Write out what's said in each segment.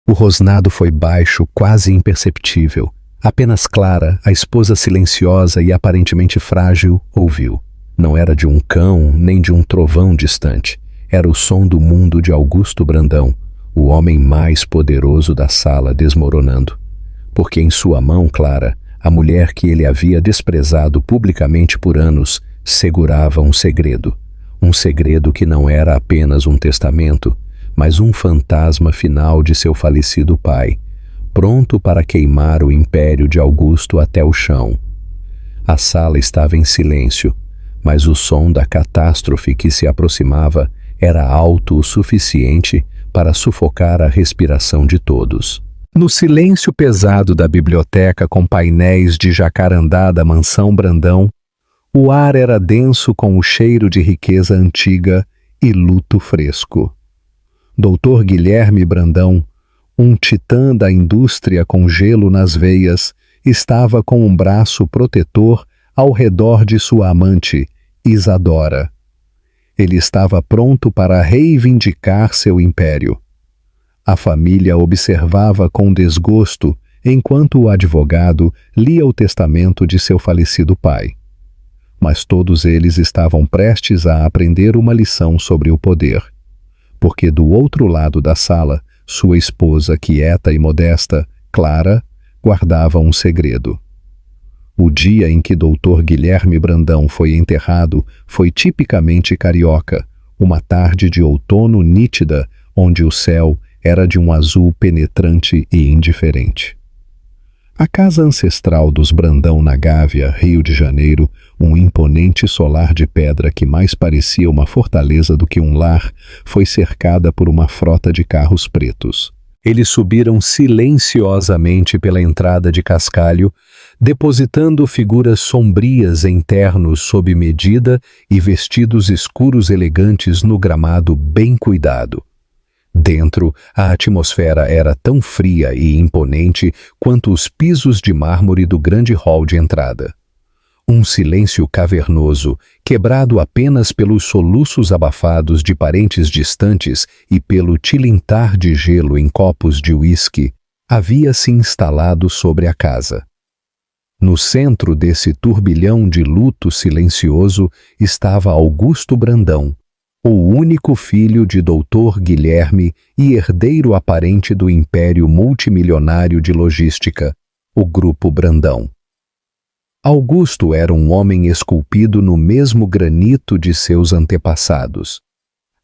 O rosnado foi baixo, quase imperceptível. Apenas Clara, a esposa silenciosa e aparentemente frágil, ouviu. Não era de um cão, nem de um trovão distante. Era o som do mundo de Augusto Brandão, o homem mais poderoso da sala, desmoronando. Porque em sua mão, Clara, a mulher que ele havia desprezado publicamente por anos, segurava um segredo. Um segredo que não era apenas um testamento, mas um fantasma final de seu falecido pai, pronto para queimar o império de Augusto até o chão. A sala estava em silêncio, mas o som da catástrofe que se aproximava era alto o suficiente para sufocar a respiração de todos. No silêncio pesado da biblioteca com painéis de jacarandá da mansão Brandão, o ar era denso com o cheiro de riqueza antiga e luto fresco. Dr. Guilherme Brandão, um titã da indústria com gelo nas veias, estava com um braço protetor ao redor de sua amante, Isadora. Ele estava pronto para reivindicar seu império. A família observava com desgosto enquanto o advogado lia o testamento de seu falecido pai. Mas todos eles estavam prestes a aprender uma lição sobre o poder, porque do outro lado da sala, sua esposa, quieta e modesta, Clara, guardava um segredo. O dia em que Dr. Guilherme Brandão foi enterrado foi tipicamente carioca, uma tarde de outono nítida, onde o céu era de um azul penetrante e indiferente. A casa ancestral dos Brandão na Gávea, Rio de Janeiro, um imponente solar de pedra que mais parecia uma fortaleza do que um lar, foi cercada por uma frota de carros pretos. Eles subiram silenciosamente pela entrada de cascalho, depositando figuras sombrias em ternos sob medida e vestidos escuros elegantes no gramado bem cuidado. Dentro, a atmosfera era tão fria e imponente quanto os pisos de mármore do grande hall de entrada. Um silêncio cavernoso, quebrado apenas pelos soluços abafados de parentes distantes e pelo tilintar de gelo em copos de uísque, havia se instalado sobre a casa. No centro desse turbilhão de luto silencioso estava Augusto Brandão, o único filho de Dr. Guilherme e herdeiro aparente do império multimilionário de logística, o Grupo Brandão. Augusto era um homem esculpido no mesmo granito de seus antepassados.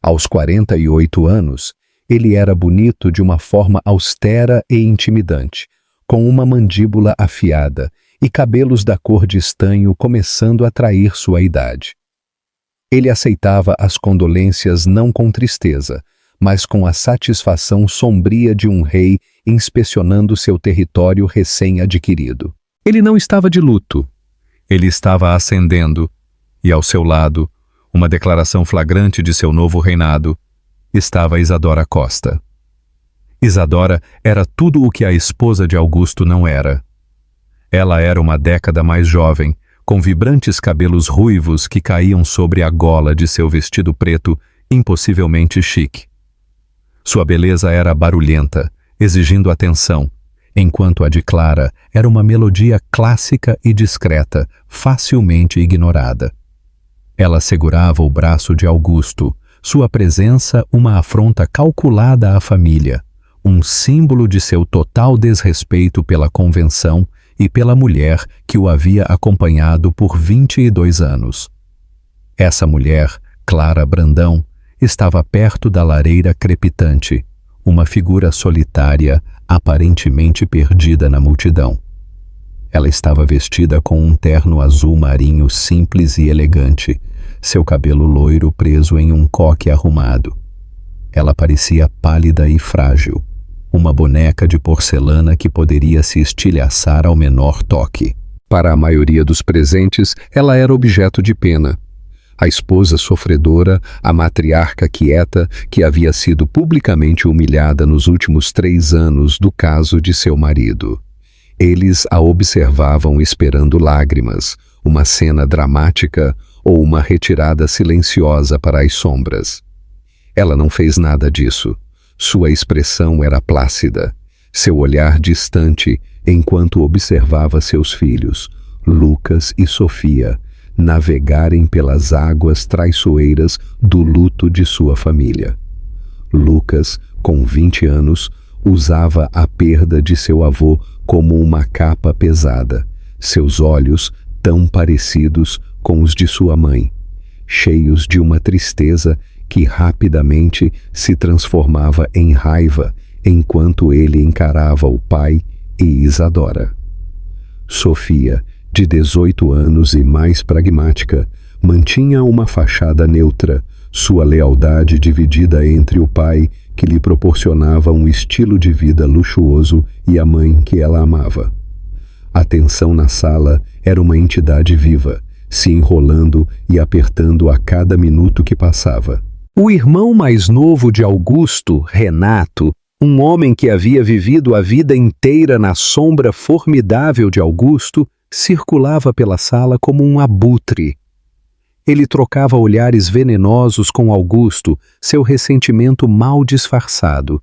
Aos 48 anos, ele era bonito de uma forma austera e intimidante, com uma mandíbula afiada e cabelos da cor de estanho começando a trair sua idade. Ele aceitava as condolências não com tristeza, mas com a satisfação sombria de um rei inspecionando seu território recém-adquirido. Ele não estava de luto. Ele estava ascendendo, e ao seu lado, uma declaração flagrante de seu novo reinado, estava Isadora Costa. Isadora era tudo o que a esposa de Augusto não era. Ela era uma década mais jovem, com vibrantes cabelos ruivos que caíam sobre a gola de seu vestido preto, impossivelmente chique. Sua beleza era barulhenta, exigindo atenção, enquanto a de Clara era uma melodia clássica e discreta, facilmente ignorada. Ela segurava o braço de Augusto, sua presença uma afronta calculada à família, um símbolo de seu total desrespeito pela convenção e pela mulher que o havia acompanhado por 22 anos. Essa mulher, Clara Brandão, estava perto da lareira crepitante, uma figura solitária, aparentemente perdida na multidão. Ela estava vestida com um terno azul marinho simples e elegante, seu cabelo loiro preso em um coque arrumado. Ela parecia pálida e frágil, uma boneca de porcelana que poderia se estilhaçar ao menor toque. Para a maioria dos presentes, ela era objeto de pena. A esposa sofredora, a matriarca quieta, que havia sido publicamente humilhada nos últimos 3 anos do caso de seu marido. Eles a observavam esperando lágrimas, uma cena dramática ou uma retirada silenciosa para as sombras. Ela não fez nada disso. Sua expressão era plácida, seu olhar distante, enquanto observava seus filhos, Lucas e Sofia, navegarem pelas águas traiçoeiras do luto de sua família. Lucas, com 20 anos, usava a perda de seu avô como uma capa pesada, seus olhos tão parecidos com os de sua mãe, cheios de uma tristeza que rapidamente se transformava em raiva enquanto ele encarava o pai e Isadora. Sofia, de 18 anos e mais pragmática, mantinha uma fachada neutra, sua lealdade dividida entre o pai, que lhe proporcionava um estilo de vida luxuoso, e a mãe que ela amava. A tensão na sala era uma entidade viva, se enrolando e apertando a cada minuto que passava. O irmão mais novo de Augusto, Renato, um homem que havia vivido a vida inteira na sombra formidável de Augusto, circulava pela sala como um abutre. Ele trocava olhares venenosos com Augusto, seu ressentimento mal disfarçado.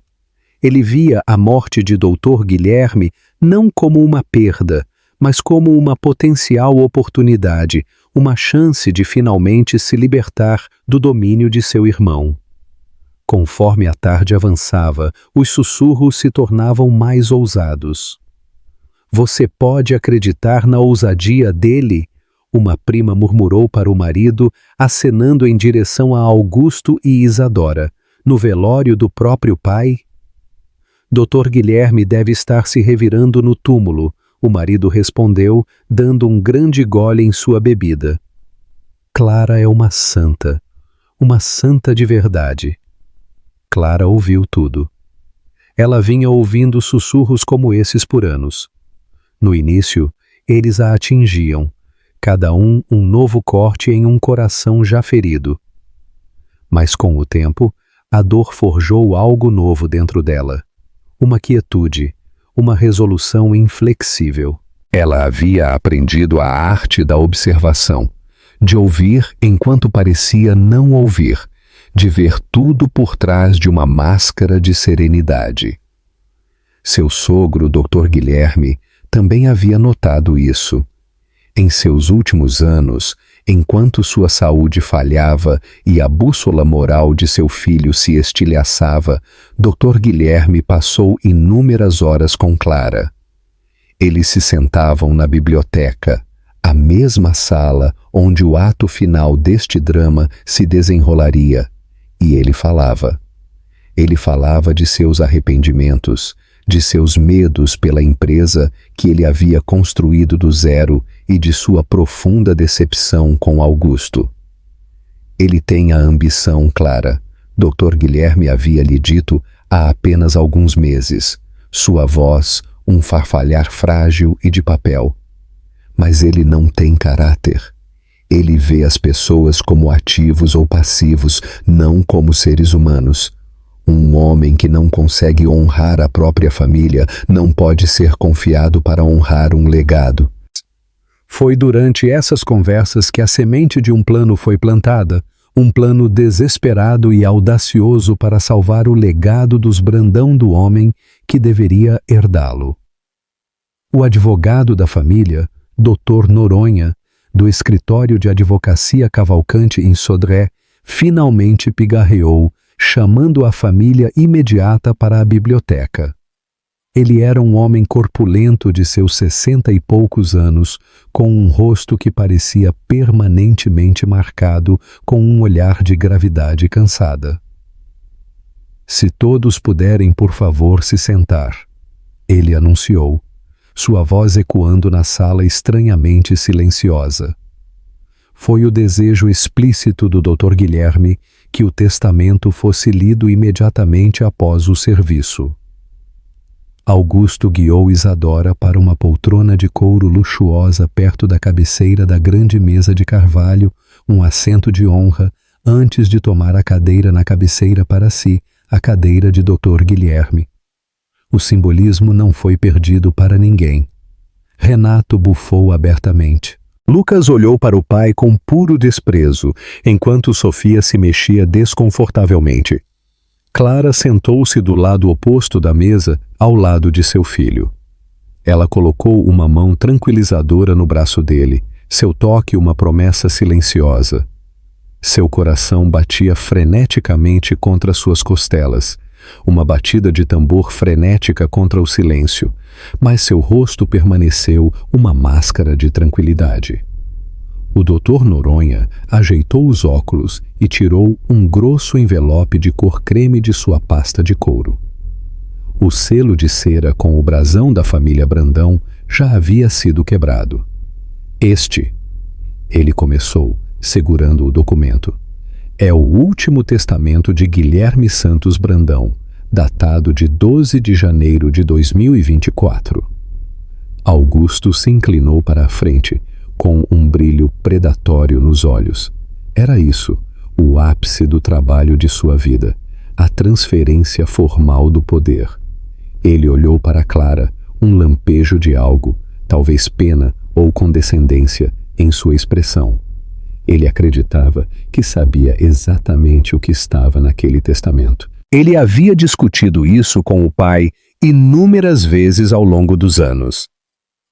Ele via a morte de Dr. Guilherme não como uma perda, mas como uma potencial oportunidade, uma chance de finalmente se libertar do domínio de seu irmão. Conforme a tarde avançava, os sussurros se tornavam mais ousados. "Você pode acreditar na ousadia dele?" Uma prima murmurou para o marido, acenando em direção a Augusto e Isadora. "No velório do próprio pai?" "Dr. Guilherme deve estar se revirando no túmulo", o marido respondeu, dando um grande gole em sua bebida. "Clara é uma santa de verdade." Clara ouviu tudo. Ela vinha ouvindo sussurros como esses por anos. No início, eles a atingiam, cada um novo corte em um coração já ferido. Mas com o tempo, a dor forjou algo novo dentro dela, uma quietude, uma resolução inflexível. Ela havia aprendido a arte da observação, de ouvir enquanto parecia não ouvir, de ver tudo por trás de uma máscara de serenidade. Seu sogro, Dr. Guilherme, também havia notado isso. Em seus últimos anos, enquanto sua saúde falhava e a bússola moral de seu filho se estilhaçava, Dr. Guilherme passou inúmeras horas com Clara. Eles se sentavam na biblioteca, a mesma sala onde o ato final deste drama se desenrolaria, e ele falava. Ele falava de seus arrependimentos, de seus medos pela empresa que ele havia construído do zero e de sua profunda decepção com Augusto. "Ele tem a ambição, Clara", Dr. Guilherme havia lhe dito há apenas alguns meses, sua voz um farfalhar frágil e de papel. "Mas ele não tem caráter. Ele vê as pessoas como ativos ou passivos, não como seres humanos. Um homem que não consegue honrar a própria família não pode ser confiado para honrar um legado." Foi durante essas conversas que a semente de um plano foi plantada, um plano desesperado e audacioso para salvar o legado dos Brandão do homem que deveria herdá-lo. O advogado da família, Dr. Noronha, do escritório de advocacia Cavalcante em Sodré, finalmente pigarreou, chamando a família imediata para a biblioteca. Ele era um homem corpulento de seus 60 e poucos anos, com um rosto que parecia permanentemente marcado com um olhar de gravidade cansada. "Se todos puderem, por favor, se sentar", ele anunciou, sua voz ecoando na sala estranhamente silenciosa. Foi o desejo explícito do Dr. Guilherme que o testamento fosse lido imediatamente após o serviço. Augusto guiou Isadora para uma poltrona de couro luxuosa perto da cabeceira da grande mesa de carvalho, um assento de honra, antes de tomar a cadeira na cabeceira para si, a cadeira de Dr. Guilherme. O simbolismo não foi perdido para ninguém. Renato bufou abertamente. Lucas olhou para o pai com puro desprezo, enquanto Sofia se mexia desconfortavelmente. Clara sentou-se do lado oposto da mesa, ao lado de seu filho. Ela colocou uma mão tranquilizadora no braço dele, seu toque uma promessa silenciosa. Seu coração batia freneticamente contra suas costelas, uma batida de tambor frenética contra o silêncio, mas seu rosto permaneceu uma máscara de tranquilidade. O Dr. Noronha ajeitou os óculos e tirou um grosso envelope de cor creme de sua pasta de couro. O selo de cera com o brasão da família Brandão já havia sido quebrado. Ele começou, segurando o documento. É o último testamento de Guilherme Santos Brandão, datado de 12 de janeiro de 2024. Augusto se inclinou para a frente, com um brilho predatório nos olhos. Era isso, o ápice do trabalho de sua vida, a transferência formal do poder. Ele olhou para Clara, um lampejo de algo, talvez pena ou condescendência, em sua expressão. Ele acreditava que sabia exatamente o que estava naquele testamento. Ele havia discutido isso com o pai inúmeras vezes ao longo dos anos.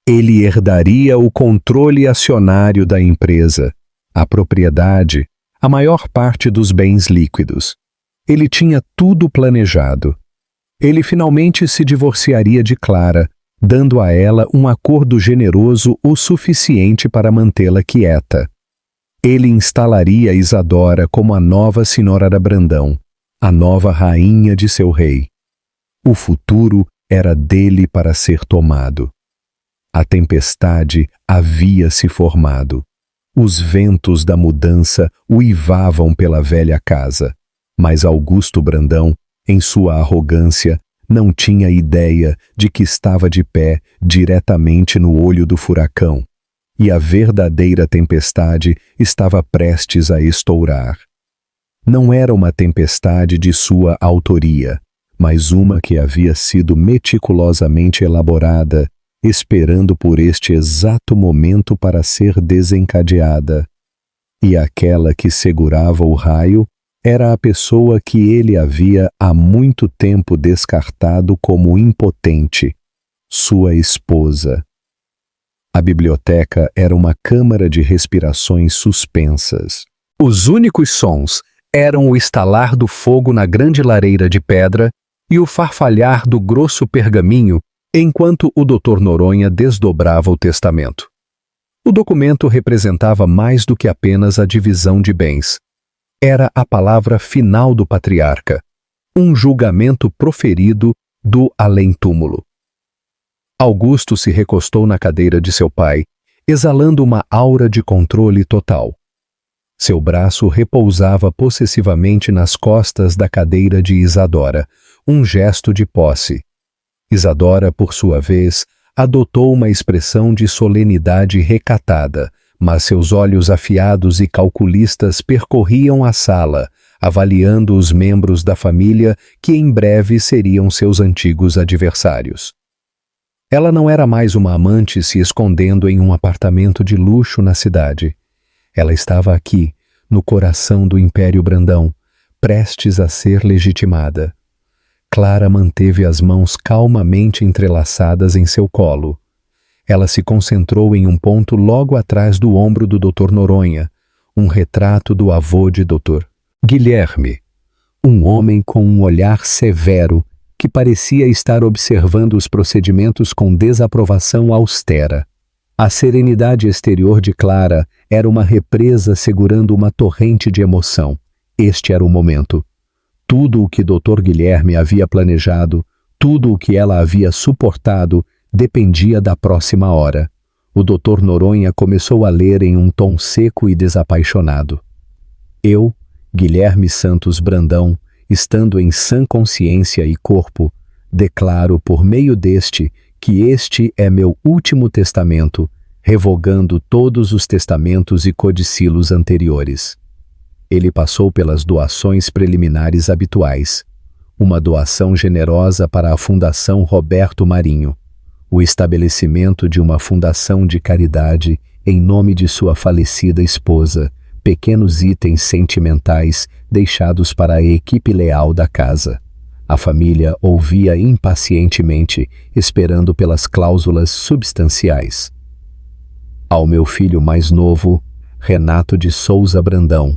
Ele herdaria o controle acionário da empresa, a propriedade, a maior parte dos bens líquidos. Ele tinha tudo planejado. Ele finalmente se divorciaria de Clara, dando a ela um acordo generoso o suficiente para mantê-la quieta. Ele instalaria Isadora como a nova senhora Brandão, a nova rainha de seu rei. O futuro era dele para ser tomado. A tempestade havia se formado. Os ventos da mudança uivavam pela velha casa, mas Augusto Brandão, em sua arrogância, não tinha ideia de que estava de pé diretamente no olho do furacão, e a verdadeira tempestade estava prestes a estourar. Não era uma tempestade de sua autoria, mas uma que havia sido meticulosamente elaborada, esperando por este exato momento para ser desencadeada. E aquela que segurava o raio era a pessoa que ele havia há muito tempo descartado como impotente, sua esposa. A biblioteca era uma câmara de respirações suspensas. Os únicos sons eram o estalar do fogo na grande lareira de pedra e o farfalhar do grosso pergaminho enquanto o Dr. Noronha desdobrava o testamento. O documento representava mais do que apenas a divisão de bens. Era a palavra final do patriarca, um julgamento proferido do além-túmulo. Augusto se recostou na cadeira de seu pai, exalando uma aura de controle total. Seu braço repousava possessivamente nas costas da cadeira de Isadora, um gesto de posse. Isadora, por sua vez, adotou uma expressão de solenidade recatada, mas seus olhos afiados e calculistas percorriam a sala, avaliando os membros da família que em breve seriam seus antigos adversários. Ela não era mais uma amante se escondendo em um apartamento de luxo na cidade. Ela estava aqui, no coração do Império Brandão, prestes a ser legitimada. Clara manteve as mãos calmamente entrelaçadas em seu colo. Ela se concentrou em um ponto logo atrás do ombro do Dr. Noronha, um retrato do avô de Dr. Guilherme, um homem com um olhar severo que parecia estar observando os procedimentos com desaprovação austera. A serenidade exterior de Clara era uma represa segurando uma torrente de emoção. Este era o momento. Tudo o que Dr. Guilherme havia planejado, tudo o que ela havia suportado, dependia da próxima hora. O Dr. Noronha começou a ler em um tom seco e desapaixonado. Eu, Guilherme Santos Brandão, estando em sã consciência e corpo, declaro por meio deste que este é meu último testamento, revogando todos os testamentos e codicilos anteriores. Ele passou pelas doações preliminares habituais, uma doação generosa para a Fundação Roberto Marinho, o estabelecimento de uma fundação de caridade em nome de sua falecida esposa, pequenos itens sentimentais deixados para a equipe leal da casa. A família ouvia impacientemente, esperando pelas cláusulas substanciais. Ao meu filho mais novo, Renato de Souza Brandão,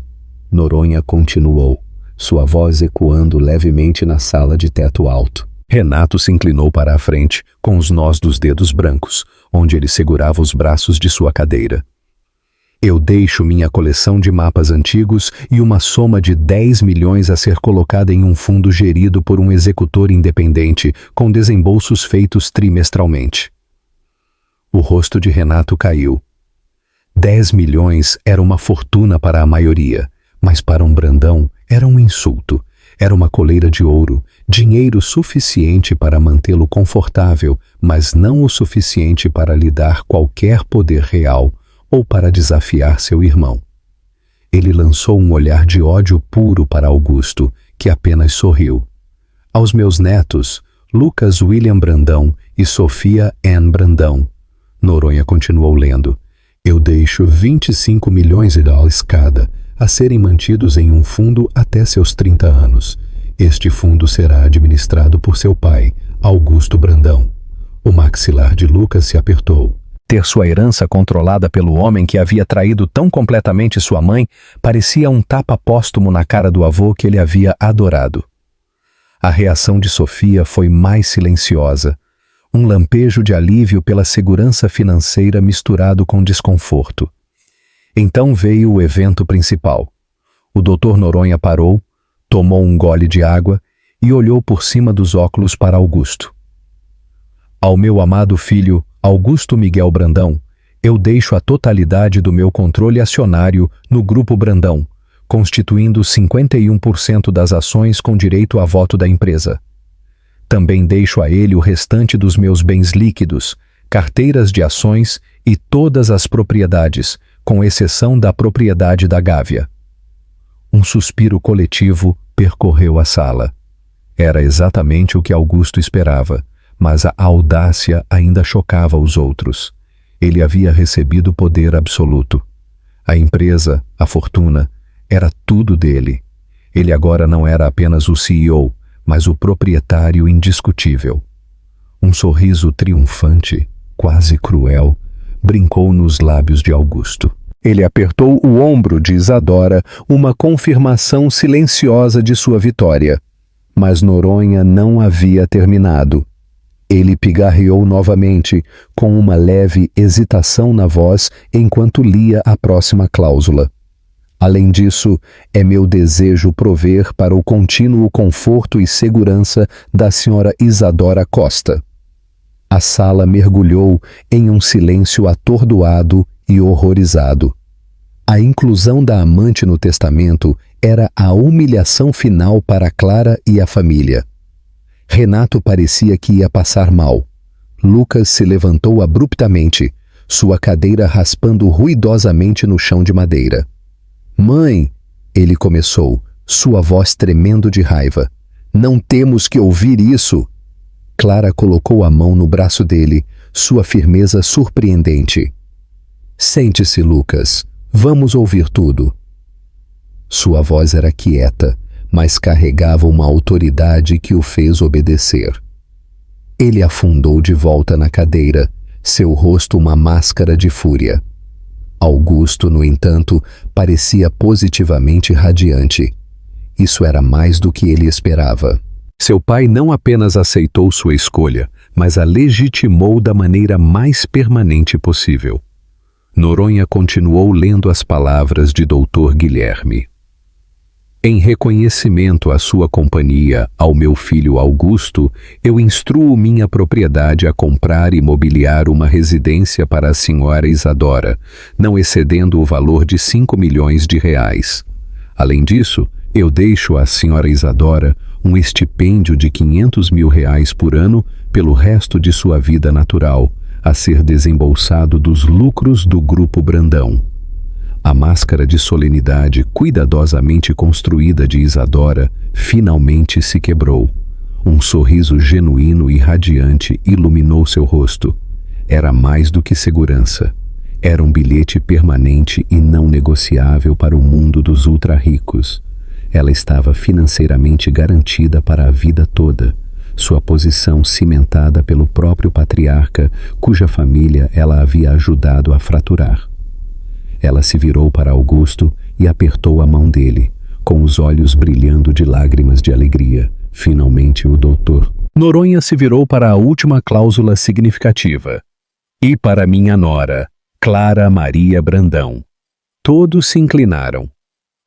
Noronha continuou, sua voz ecoando levemente na sala de teto alto. Renato se inclinou para a frente, com os nós dos dedos brancos, onde ele segurava os braços de sua cadeira. Eu deixo minha coleção de mapas antigos e uma soma de 10 milhões a ser colocada em um fundo gerido por um executor independente, com desembolsos feitos trimestralmente. O rosto de Renato caiu. 10 milhões era uma fortuna para a maioria, mas para um Brandão era um insulto. Era uma coleira de ouro, dinheiro suficiente para mantê-lo confortável, mas não o suficiente para lhe dar qualquer poder real ou para desafiar seu irmão. Ele lançou um olhar de ódio puro para Augusto, que apenas sorriu. Aos meus netos, Lucas William Brandão e Sofia Ann Brandão. Noronha continuou lendo. Eu deixo 25 milhões de dólares cada, a serem mantidos em um fundo até seus 30 anos. Este fundo será administrado por seu pai, Augusto Brandão. O maxilar de Lucas se apertou. Ter sua herança controlada pelo homem que havia traído tão completamente sua mãe parecia um tapa póstumo na cara do avô que ele havia adorado. A reação de Sofia foi mais silenciosa, um lampejo de alívio pela segurança financeira misturado com desconforto. Então veio o evento principal. O Dr. Noronha parou, tomou um gole de água e olhou por cima dos óculos para Augusto. Ao meu amado filho, Augusto Miguel Brandão, eu deixo a totalidade do meu controle acionário no Grupo Brandão, constituindo 51% das ações com direito a voto da empresa. Também deixo a ele o restante dos meus bens líquidos, carteiras de ações e todas as propriedades, com exceção da propriedade da Gávea. Um suspiro coletivo percorreu a sala. Era exatamente o que Augusto esperava, mas a audácia ainda chocava os outros. Ele havia recebido poder absoluto. A empresa, a fortuna, era tudo dele. Ele agora não era apenas o CEO, mas o proprietário indiscutível. Um sorriso triunfante, quase cruel, brincou nos lábios de Augusto. Ele apertou o ombro de Isadora, uma confirmação silenciosa de sua vitória. Mas Noronha não havia terminado. Ele pigarreou novamente, com uma leve hesitação na voz enquanto lia a próxima cláusula. Além disso, é meu desejo prover para o contínuo conforto e segurança da senhora Isadora Costa. A sala mergulhou em um silêncio atordoado e horrorizado. A inclusão da amante no testamento era a humilhação final para Clara e a família. Renato parecia que ia passar mal. Lucas se levantou abruptamente, sua cadeira raspando ruidosamente no chão de madeira. "Mãe", ele começou, sua voz tremendo de raiva. "Não temos que ouvir isso." Clara colocou a mão no braço dele, sua firmeza surpreendente. "Sente-se, Lucas. Vamos ouvir tudo." Sua voz era quieta, mas carregava uma autoridade que o fez obedecer. Ele afundou de volta na cadeira, seu rosto uma máscara de fúria. Augusto, no entanto, parecia positivamente radiante. Isso era mais do que ele esperava. Seu pai não apenas aceitou sua escolha, mas a legitimou da maneira mais permanente possível. Noronha continuou lendo as palavras de Dr. Guilherme. Em reconhecimento à sua companhia ao meu filho Augusto, eu instruo minha propriedade a comprar e mobiliar uma residência para a senhora Isadora, não excedendo o valor de 5 milhões de reais. Além disso, eu deixo à senhora Isadora um estipêndio de 500 mil reais por ano pelo resto de sua vida natural, a ser desembolsado dos lucros do Grupo Brandão. A máscara de solenidade cuidadosamente construída de Isadora finalmente se quebrou. Um sorriso genuíno e radiante iluminou seu rosto. Era mais do que segurança. Era um bilhete permanente e não negociável para o mundo dos ultra-ricos. Ela estava financeiramente garantida para a vida toda, sua posição cimentada pelo próprio patriarca, cuja família ela havia ajudado a fraturar. Ela se virou para Augusto e apertou a mão dele, com os olhos brilhando de lágrimas de alegria. Finalmente o doutor Noronha se virou para a última cláusula significativa. E para minha nora, Clara Maria Brandão. Todos se inclinaram.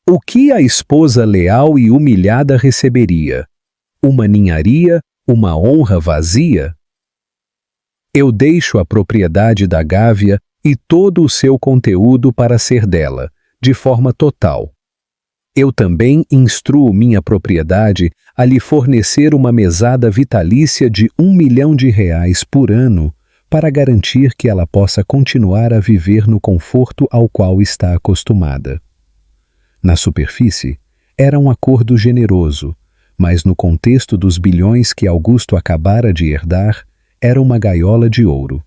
O que a esposa leal e humilhada receberia? Uma ninharia, uma honra vazia? Eu deixo a propriedade da Gávea e todo o seu conteúdo para ser dela, de forma total. Eu também instruo minha propriedade a lhe fornecer uma mesada vitalícia de R$ 1 milhão por ano, para garantir que ela possa continuar a viver no conforto ao qual está acostumada. Na superfície, era um acordo generoso, mas no contexto dos bilhões que Augusto acabara de herdar, era uma gaiola de ouro.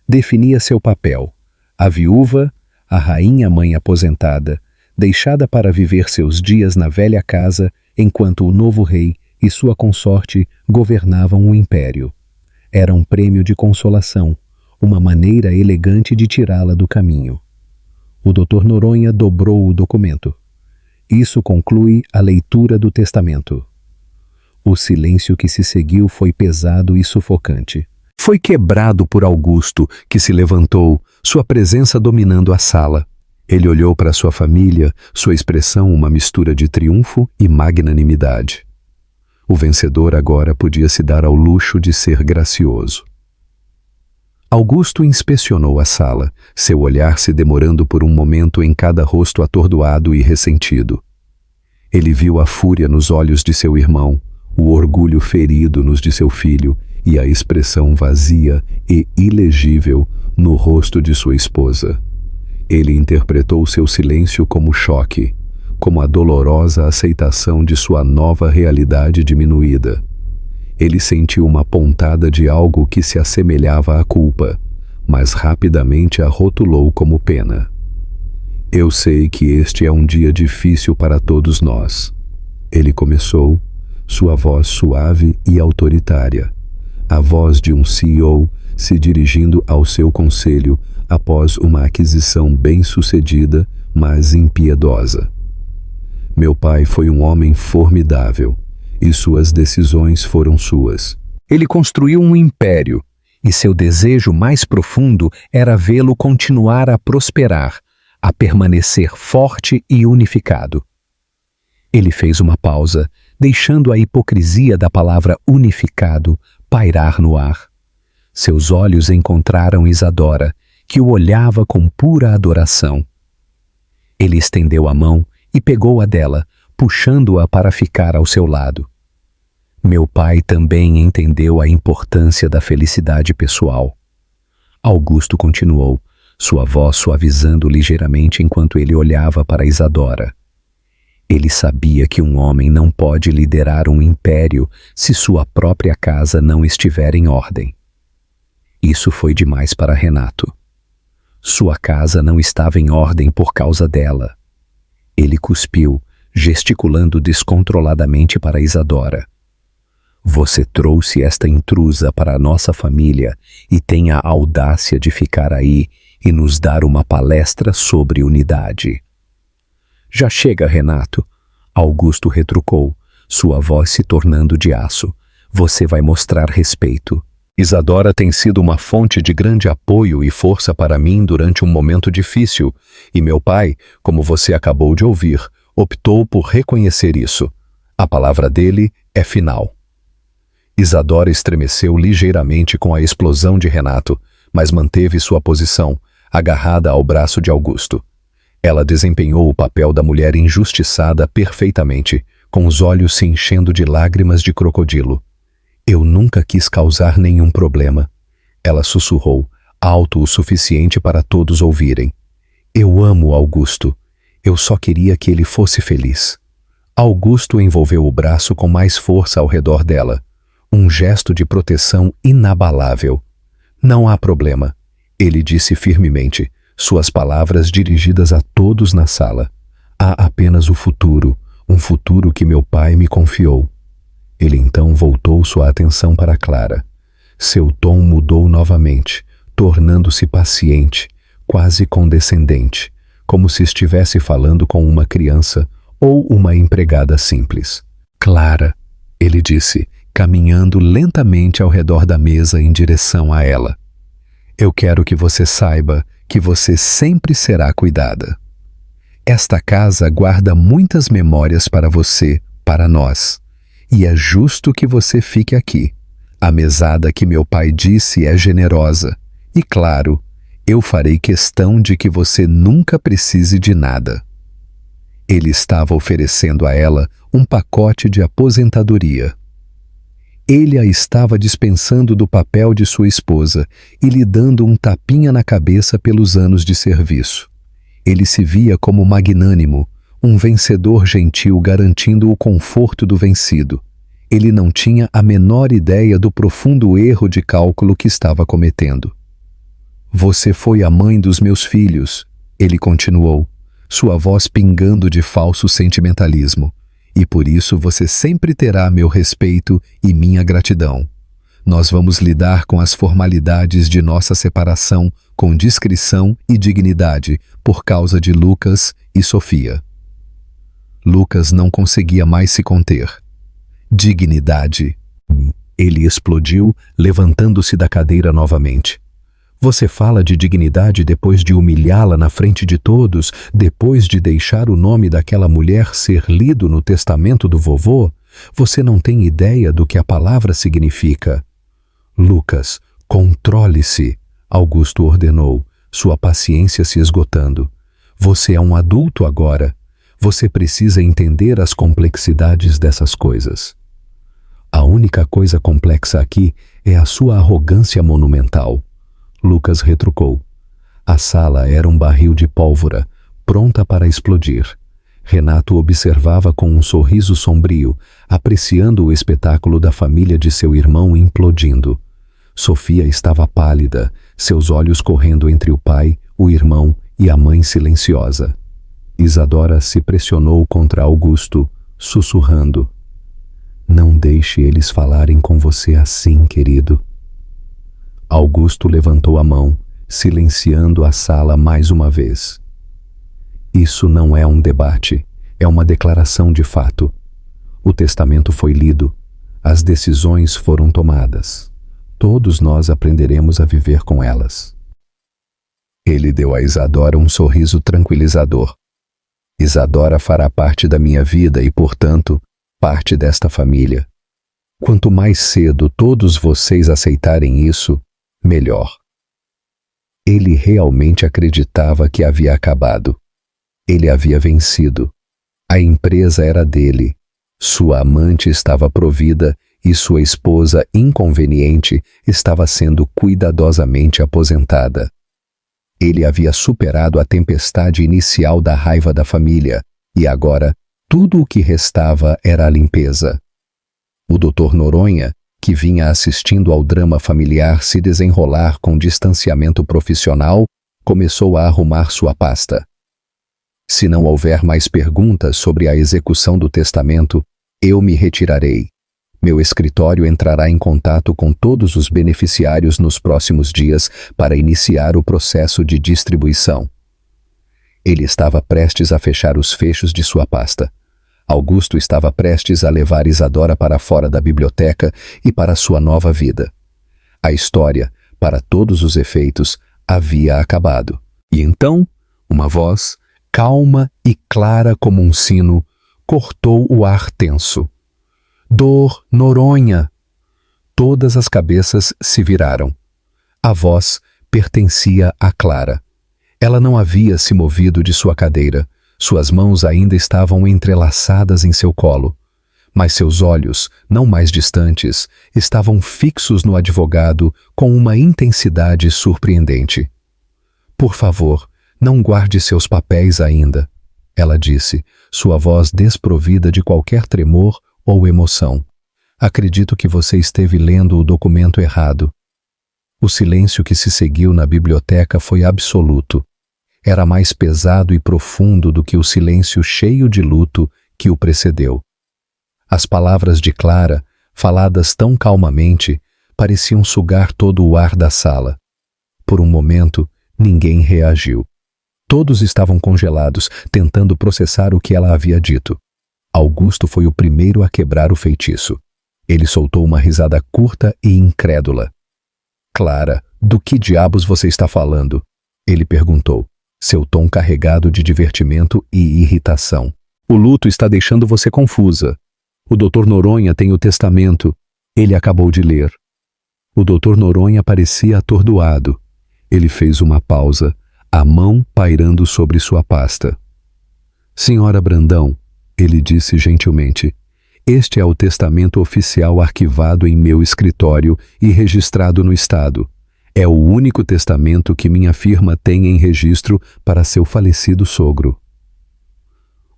Definia seu papel: a viúva, a rainha-mãe aposentada, deixada para viver seus dias na velha casa, enquanto o novo rei e sua consorte governavam o império. Era um prêmio de consolação, uma maneira elegante de tirá-la do caminho. O Dr. Noronha dobrou o documento. Isso conclui a leitura do testamento. O silêncio que se seguiu foi pesado e sufocante. Foi quebrado por Augusto, que se levantou, sua presença dominando a sala. Ele olhou para sua família, sua expressão uma mistura de triunfo e magnanimidade. O vencedor agora podia se dar ao luxo de ser gracioso. Augusto inspecionou a sala, seu olhar se demorando por um momento em cada rosto atordoado e ressentido. Ele viu a fúria nos olhos de seu irmão, o orgulho ferido nos de seu filho e a expressão vazia e ilegível no rosto de sua esposa. Ele interpretou seu silêncio como choque, como a dolorosa aceitação de sua nova realidade diminuída. Ele sentiu uma pontada de algo que se assemelhava à culpa, mas rapidamente a rotulou como pena. Eu sei que este é um dia difícil para todos nós. Ele começou, sua voz suave e autoritária, a voz de um CEO se dirigindo ao seu conselho após uma aquisição bem-sucedida, mas impiedosa. Meu pai foi um homem formidável, e suas decisões foram suas. Ele construiu um império, e seu desejo mais profundo era vê-lo continuar a prosperar, a permanecer forte e unificado. Ele fez uma pausa, deixando a hipocrisia da palavra unificado pairar no ar. Seus olhos encontraram Isadora, que o olhava com pura adoração. Ele estendeu a mão e pegou a dela, puxando-a para ficar ao seu lado. Meu pai também entendeu a importância da felicidade pessoal. Augusto continuou, sua voz suavizando ligeiramente enquanto ele olhava para Isadora. Ele sabia que um homem não pode liderar um império se sua própria casa não estiver em ordem. Isso foi demais para Renato. Sua casa não estava em ordem por causa dela. Ele cuspiu, gesticulando descontroladamente para Isadora. Você trouxe esta intrusa para a nossa família e tem a audácia de ficar aí e nos dar uma palestra sobre unidade. Já chega, Renato, Augusto retrucou, sua voz se tornando de aço. Você vai mostrar respeito. Isadora tem sido uma fonte de grande apoio e força para mim durante um momento difícil, e meu pai, como você acabou de ouvir, optou por reconhecer isso. A palavra dele é final. Isadora estremeceu ligeiramente com a explosão de Renato, mas manteve sua posição, agarrada ao braço de Augusto. Ela desempenhou o papel da mulher injustiçada perfeitamente, com os olhos se enchendo de lágrimas de crocodilo. Eu nunca quis causar nenhum problema. Ela sussurrou, alto o suficiente para todos ouvirem. Eu amo Augusto. Eu só queria que ele fosse feliz. Augusto envolveu o braço com mais força ao redor dela. Um gesto de proteção inabalável. Não há problema, ele disse firmemente, suas palavras dirigidas a todos na sala. Há apenas o futuro, Um futuro que meu pai me confiou. Ele então voltou sua atenção para Clara. Seu tom mudou novamente, tornando-se paciente, quase condescendente, como se estivesse falando com uma criança ou uma empregada simples. Clara, ele disse, caminhando lentamente ao redor da mesa em direção a ela. Eu quero que você saiba que você sempre será cuidada. Esta casa guarda muitas memórias para você, para nós, e é justo que você fique aqui. A mesada que meu pai disse é generosa, e claro, eu farei questão de que você nunca precise de nada. Ele estava oferecendo a ela um pacote de aposentadoria. Ele a estava dispensando do papel de sua esposa e lhe dando um tapinha na cabeça pelos anos de serviço. Ele se via como magnânimo, um vencedor gentil garantindo o conforto do vencido. Ele não tinha a menor ideia do profundo erro de cálculo que estava cometendo. Você foi a mãe dos meus filhos, ele continuou, sua voz pingando de falso sentimentalismo, e por isso você sempre terá meu respeito e minha gratidão. Nós vamos lidar com as formalidades de nossa separação com discrição e dignidade por causa de Lucas e Sofia. Lucas não conseguia mais se conter. Dignidade. Ele explodiu, levantando-se da cadeira novamente. Você fala de dignidade depois de humilhá-la na frente de todos, depois de deixar o nome daquela mulher ser lido no testamento do vovô? Você não tem ideia do que a palavra significa. Lucas, controle-se, Augusto ordenou, sua paciência se esgotando. Você é um adulto agora. Você precisa entender as complexidades dessas coisas. A única coisa complexa aqui é a sua arrogância monumental. Lucas retrucou. A sala era um barril de pólvora, pronta para explodir. Renato observava com um sorriso sombrio, apreciando o espetáculo da família de seu irmão implodindo. Sofia estava pálida, seus olhos correndo entre o pai, o irmão e a mãe silenciosa. Isadora se pressionou contra Augusto, sussurrando. Não deixe eles falarem com você assim, querido. Augusto levantou a mão, silenciando a sala mais uma vez. Isso não é um debate, é uma declaração de fato. O testamento foi lido, as decisões foram tomadas. Todos nós aprenderemos a viver com elas. Ele deu a Isadora um sorriso tranquilizador. Isadora fará parte da minha vida e, portanto, parte desta família. Quanto mais cedo todos vocês aceitarem isso, melhor. Ele realmente acreditava que havia acabado. Ele havia vencido. A empresa era dele. Sua amante estava provida e sua esposa inconveniente estava sendo cuidadosamente aposentada. Ele havia superado a tempestade inicial da raiva da família e agora tudo o que restava era a limpeza. O Dr. Noronha, que vinha assistindo ao drama familiar se desenrolar com distanciamento profissional, começou a arrumar sua pasta. Se não houver mais perguntas sobre a execução do testamento, eu me retirarei. Meu escritório entrará em contato com todos os beneficiários nos próximos dias para iniciar o processo de distribuição. Ele estava prestes a fechar os fechos de sua pasta. Augusto estava prestes a levar Isadora para fora da biblioteca e para sua nova vida. A história, para todos os efeitos, havia acabado. E então, uma voz, calma e clara como um sino, cortou o ar tenso. Dor Noronha! Todas as cabeças se viraram. A voz pertencia a Clara. Ela não havia se movido de sua cadeira. Suas mãos ainda estavam entrelaçadas em seu colo, mas seus olhos, não mais distantes, estavam fixos no advogado com uma intensidade surpreendente. Por favor, não guarde seus papéis ainda, ela disse, sua voz desprovida de qualquer tremor ou emoção. Acredito que você esteve lendo o documento errado. O silêncio que se seguiu na biblioteca foi absoluto. Era mais pesado e profundo do que o silêncio cheio de luto que o precedeu. As palavras de Clara, faladas tão calmamente, pareciam sugar todo o ar da sala. Por um momento, ninguém reagiu. Todos estavam congelados, tentando processar o que ela havia dito. Augusto foi o primeiro a quebrar o feitiço. Ele soltou uma risada curta e incrédula. "Clara, do que diabos você está falando?" ele perguntou, seu tom carregado de divertimento e irritação. "O luto está deixando você confusa. O Dr. Noronha tem o testamento." Ele acabou de ler. O Dr. Noronha parecia atordoado. Ele fez uma pausa, a mão pairando sobre sua pasta. "Senhora Brandão", ele disse gentilmente, "este é o testamento oficial arquivado em meu escritório e registrado no Estado. É o único testamento que minha firma tem em registro para seu falecido sogro."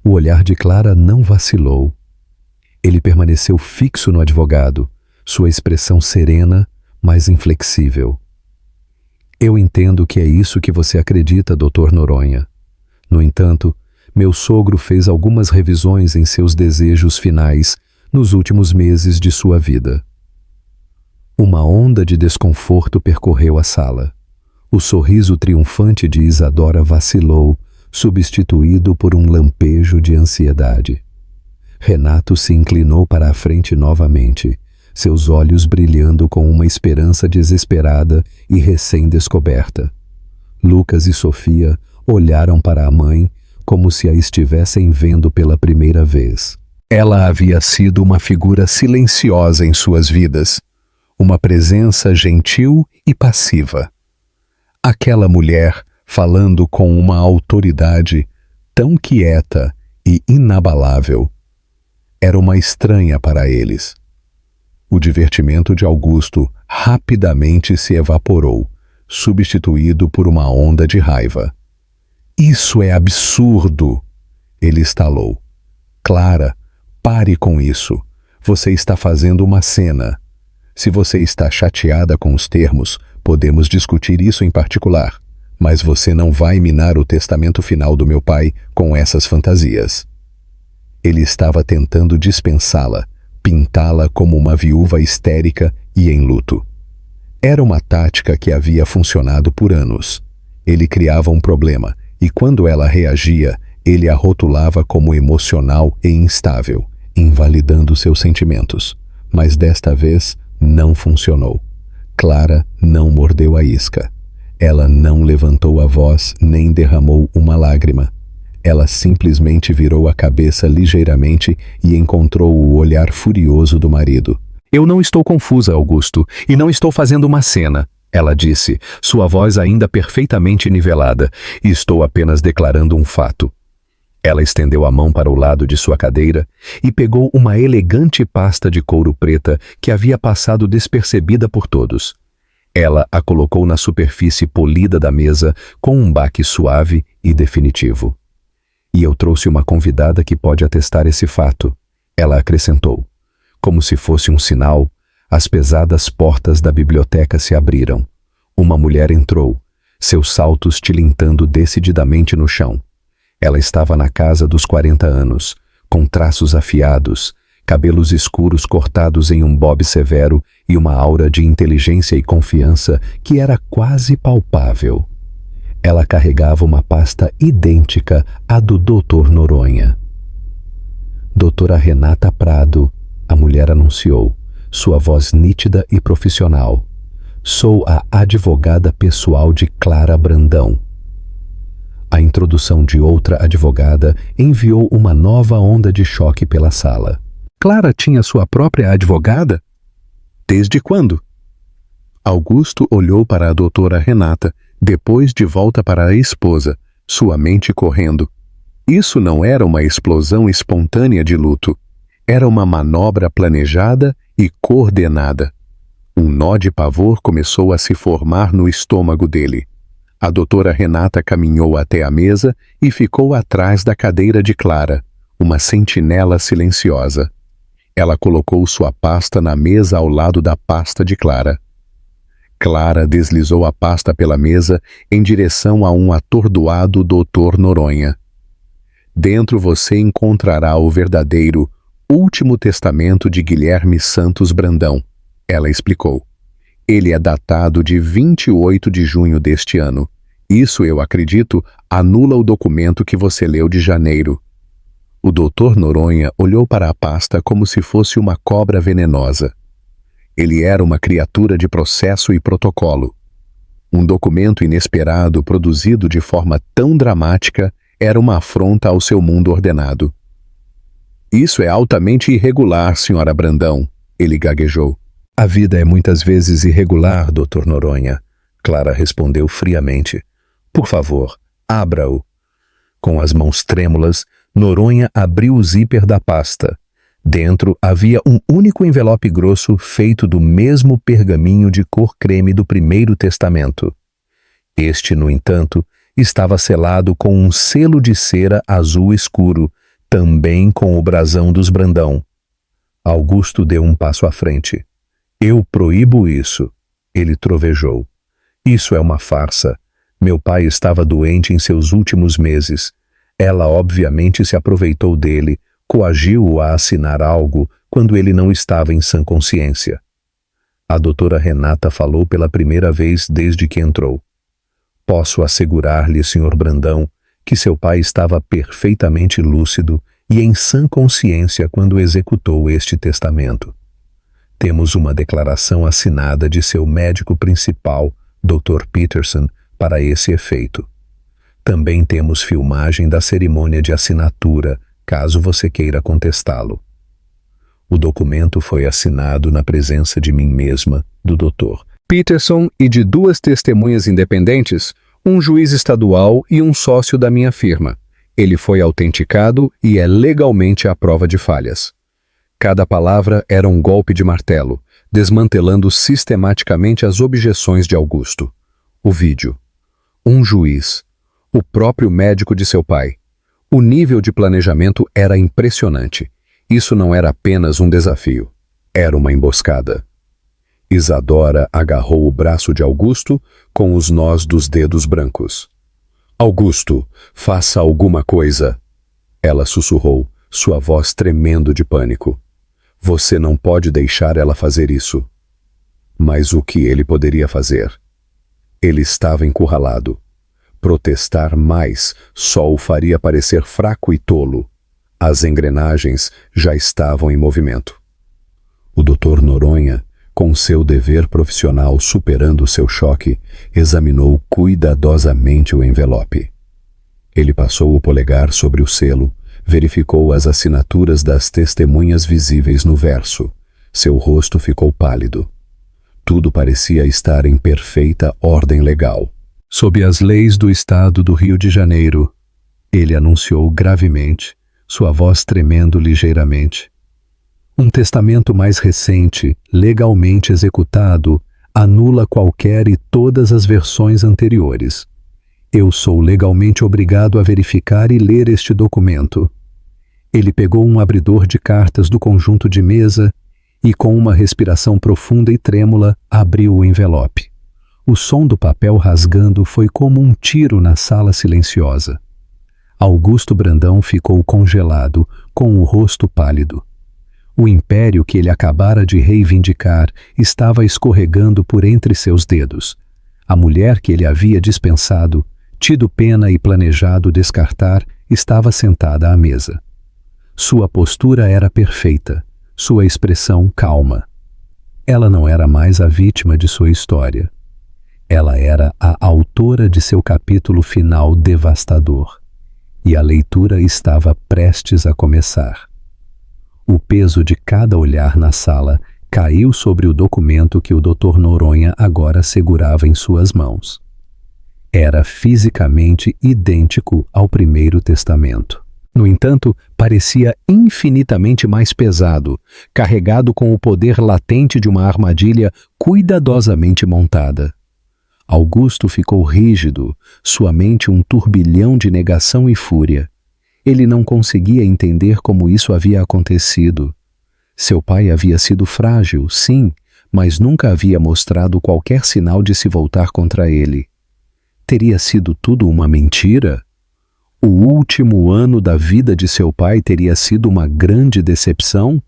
O olhar de Clara não vacilou. Ele permaneceu fixo no advogado, sua expressão serena, mas inflexível. "Eu entendo que é isso que você acredita, Dr. Noronha. No entanto, meu sogro fez algumas revisões em seus desejos finais nos últimos meses de sua vida." Uma onda de desconforto percorreu a sala. O sorriso triunfante de Isadora vacilou, substituído por um lampejo de ansiedade. Renato se inclinou para a frente novamente, seus olhos brilhando com uma esperança desesperada e recém-descoberta. Lucas e Sofia olharam para a mãe como se a estivessem vendo pela primeira vez. Ela havia sido uma figura silenciosa em suas vidas, uma presença gentil e passiva. Aquela mulher falando com uma autoridade tão quieta e inabalável. Era uma estranha para eles. O divertimento de Augusto rapidamente se evaporou, substituído por uma onda de raiva. "Isso é absurdo!" ele estalou. "Clara, pare com isso. Você está fazendo uma cena. Se você está chateada com os termos, podemos discutir isso em particular, mas você não vai minar o testamento final do meu pai com essas fantasias." Ele estava tentando dispensá-la, pintá-la como uma viúva histérica e em luto. Era uma tática que havia funcionado por anos. Ele criava um problema, e quando ela reagia, ele a rotulava como emocional e instável, invalidando seus sentimentos. Mas desta vez não funcionou. Clara não mordeu a isca. Ela não levantou a voz nem derramou uma lágrima. Ela simplesmente virou a cabeça ligeiramente e encontrou o olhar furioso do marido. "Eu não estou confusa, Augusto, e não estou fazendo uma cena", ela disse, sua voz ainda perfeitamente nivelada. "Estou apenas declarando um fato." Ela estendeu a mão para o lado de sua cadeira e pegou uma elegante pasta de couro preta que havia passado despercebida por todos. Ela a colocou na superfície polida da mesa com um baque suave e definitivo. "E eu trouxe uma convidada que pode atestar esse fato", ela acrescentou. Como se fosse um sinal, as pesadas portas da biblioteca se abriram. Uma mulher entrou, seus saltos tilintando decididamente no chão. Ela estava na casa dos 40 anos, com traços afiados, cabelos escuros cortados em um bob severo e uma aura de inteligência e confiança que era quase palpável. Ela carregava uma pasta idêntica à do Dr. Noronha. "Doutora Renata Prado", a mulher anunciou, sua voz nítida e profissional. "Sou a advogada pessoal de Clara Brandão." A introdução de outra advogada enviou uma nova onda de choque pela sala. Clara tinha sua própria advogada? Desde quando? Augusto olhou para a doutora Renata, depois de volta para a esposa, sua mente correndo. Isso não era uma explosão espontânea de luto. Era uma manobra planejada e coordenada. Um nó de pavor começou a se formar no estômago dele. A doutora Renata caminhou até a mesa e ficou atrás da cadeira de Clara, uma sentinela silenciosa. Ela colocou sua pasta na mesa ao lado da pasta de Clara. Clara deslizou a pasta pela mesa em direção a um atordoado Dr. Noronha. Dentro você encontrará o verdadeiro Último Testamento de Guilherme Santos Brandão, ela explicou. Ele é datado de 28 de junho deste ano. Isso, eu acredito, anula o documento que você leu de janeiro. O Dr. Noronha olhou para a pasta como se fosse uma cobra venenosa. Ele era uma criatura de processo e protocolo. Um documento inesperado produzido de forma tão dramática era uma afronta ao seu mundo ordenado. Isso é altamente irregular, Sra. Brandão, ele gaguejou. A vida é muitas vezes irregular, Dr. Noronha, Clara respondeu friamente. Por favor, abra-o. Com as mãos trêmulas, Noronha abriu o zíper da pasta. Dentro havia um único envelope grosso feito do mesmo pergaminho de cor creme do Primeiro Testamento. Este, no entanto, estava selado com um selo de cera azul escuro, também com o brasão dos Brandão. Augusto deu um passo à frente. Eu proíbo isso, ele trovejou. Isso é uma farsa. Meu pai estava doente em seus últimos meses. Ela obviamente se aproveitou dele, coagiu-o a assinar algo quando ele não estava em sã consciência. A doutora Renata falou pela primeira vez desde que entrou. Posso assegurar-lhe, Sr. Brandão, que seu pai estava perfeitamente lúcido e em sã consciência quando executou este testamento. Temos uma declaração assinada de seu médico principal, Dr. Peterson, para esse efeito. Também temos filmagem da cerimônia de assinatura, caso você queira contestá-lo. O documento foi assinado na presença de mim mesma, do Dr. Peterson e de duas testemunhas independentes, um juiz estadual e um sócio da minha firma. Ele foi autenticado e é legalmente à prova de falhas. Cada palavra era um golpe de martelo, desmantelando sistematicamente as objeções de Augusto. O vídeo. Um juiz. O próprio médico de seu pai. O nível de planejamento era impressionante. Isso não era apenas um desafio. Era uma emboscada. Isadora agarrou o braço de Augusto com os nós dos dedos brancos. Augusto, faça alguma coisa. Ela sussurrou, sua voz tremendo de pânico. Você não pode deixar ela fazer isso. Mas o que ele poderia fazer? Ele estava encurralado. Protestar mais só o faria parecer fraco e tolo. As engrenagens já estavam em movimento. O Dr. Noronha, com seu dever profissional superando seu choque, examinou cuidadosamente o envelope. Ele passou o polegar sobre o selo, verificou as assinaturas das testemunhas visíveis no verso. Seu rosto ficou pálido. Tudo parecia estar em perfeita ordem legal. Sob as leis do Estado do Rio de Janeiro, ele anunciou gravemente, sua voz tremendo ligeiramente. Um testamento mais recente, legalmente executado, anula qualquer e todas as versões anteriores. Eu sou legalmente obrigado a verificar e ler este documento. Ele pegou um abridor de cartas do conjunto de mesa e, com uma respiração profunda e trêmula, abriu o envelope. O som do papel rasgando foi como um tiro na sala silenciosa. Augusto Brandão ficou congelado, com o rosto pálido. O império que ele acabara de reivindicar estava escorregando por entre seus dedos. A mulher que ele havia dispensado, tido pena e planejado descartar, estava sentada à mesa. Sua postura era perfeita, sua expressão calma. Ela não era mais a vítima de sua história. Ela era a autora de seu capítulo final devastador. E a leitura estava prestes a começar. O peso de cada olhar na sala caiu sobre o documento que o Dr. Noronha agora segurava em suas mãos. Era fisicamente idêntico ao Primeiro Testamento. No entanto, parecia infinitamente mais pesado, carregado com o poder latente de uma armadilha cuidadosamente montada. Augusto ficou rígido, sua mente um turbilhão de negação e fúria. Ele não conseguia entender como isso havia acontecido. Seu pai havia sido frágil, sim, mas nunca havia mostrado qualquer sinal de se voltar contra ele. Teria sido tudo uma mentira? O último ano da vida de seu pai teria sido uma grande decepção?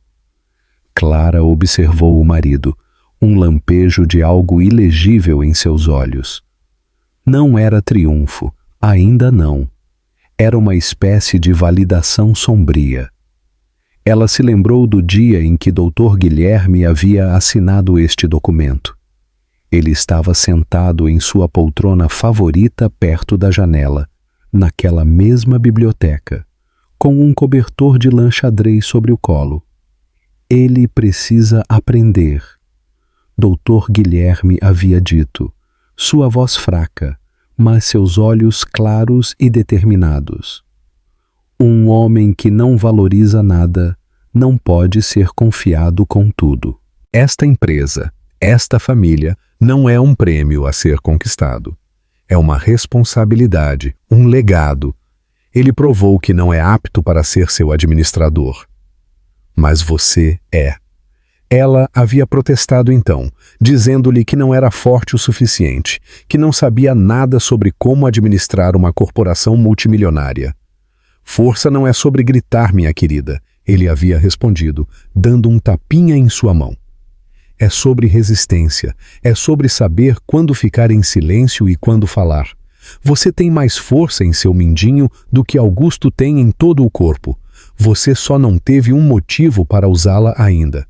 Clara observou o marido, um lampejo de algo ilegível em seus olhos. Não era triunfo, ainda não. Era uma espécie de validação sombria. Ela se lembrou do dia em que Dr. Guilherme havia assinado este documento. Ele estava sentado em sua poltrona favorita perto da janela, naquela mesma biblioteca, com um cobertor de lã xadrez sobre o colo. Ele precisa aprender. Dr. Guilherme havia dito, sua voz fraca, mas seus olhos claros e determinados. Um homem que não valoriza nada não pode ser confiado com tudo. Esta empresa, esta família, não é um prêmio a ser conquistado. É uma responsabilidade, um legado. Ele provou que não é apto para ser seu administrador. Mas você é. Ela havia protestado então, dizendo-lhe que não era forte o suficiente, que não sabia nada sobre como administrar uma corporação multimilionária. Força não é sobre gritar, minha querida, ele havia respondido, dando um tapinha em sua mão. É sobre resistência, é sobre saber quando ficar em silêncio e quando falar. Você tem mais força em seu mindinho do que Augusto tem em todo o corpo. Você só não teve um motivo para usá-la ainda.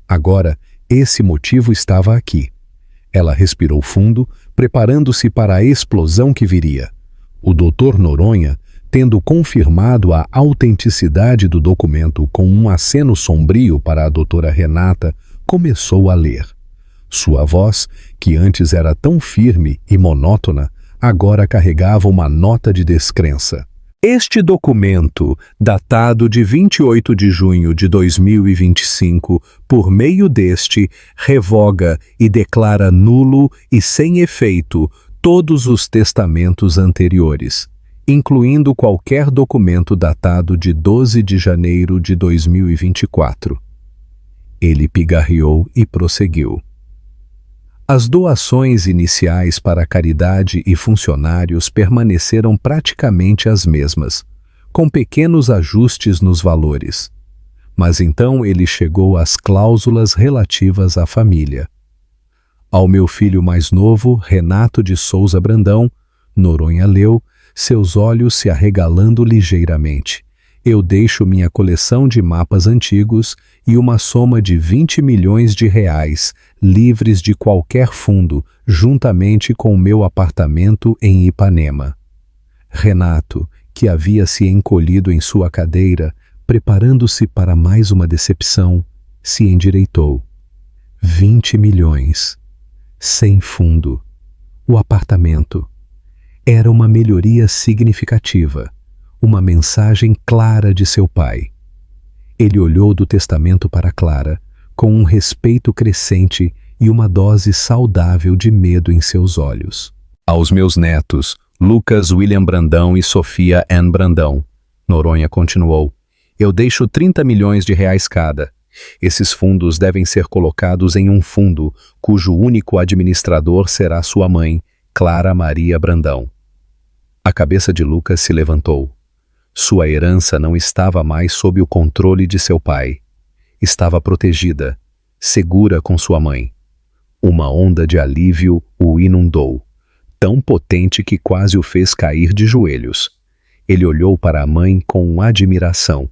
Agora, esse motivo estava aqui. Ela respirou fundo, preparando-se para a explosão que viria. O Dr. Noronha, tendo confirmado a autenticidade do documento com um aceno sombrio para a doutora Renata, começou a ler. Sua voz, que antes era tão firme e monótona, agora carregava uma nota de descrença. Este documento, datado de 28 de junho de 2025, por meio deste, revoga e declara nulo e sem efeito todos os testamentos anteriores, incluindo qualquer documento datado de 12 de janeiro de 2024. Ele pigarreou e prosseguiu. As doações iniciais para caridade e funcionários permaneceram praticamente as mesmas, com pequenos ajustes nos valores. Mas então ele chegou às cláusulas relativas à família. Ao meu filho mais novo, Renato de Souza Brandão, Noronha leu, seus olhos se arregalando ligeiramente. Eu deixo minha coleção de mapas antigos e uma soma de 20 milhões de reais, livres de qualquer fundo, juntamente com o meu apartamento em Ipanema. Renato, que havia se encolhido em sua cadeira, preparando-se para mais uma decepção, se endireitou. 20 milhões. Sem fundo. O apartamento. Era uma melhoria significativa. Uma mensagem clara de seu pai. Ele olhou do testamento para Clara, com um respeito crescente e uma dose saudável de medo em seus olhos. Aos meus netos, Lucas William Brandão e Sofia Ann Brandão, Noronha continuou, eu deixo 30 milhões de reais cada. Esses fundos devem ser colocados em um fundo, cujo único administrador será sua mãe, Clara Maria Brandão. A cabeça de Lucas se levantou. Sua herança não estava mais sob o controle de seu pai. Estava protegida, segura com sua mãe. Uma onda de alívio o inundou, tão potente que quase o fez cair de joelhos. Ele olhou para a mãe com admiração.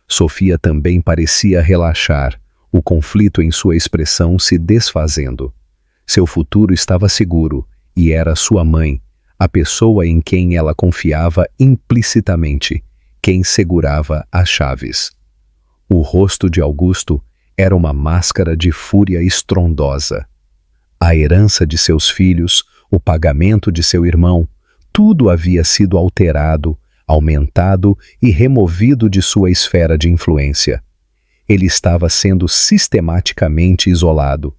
Sofia também parecia relaxar, o conflito em sua expressão se desfazendo. Seu futuro estava seguro, e era sua mãe, a pessoa em quem ela confiava implicitamente, quem segurava as chaves. O rosto de Augusto era uma máscara de fúria estrondosa. A herança de seus filhos, o pagamento de seu irmão, tudo havia sido alterado, aumentado e removido de sua esfera de influência. Ele estava sendo sistematicamente isolado.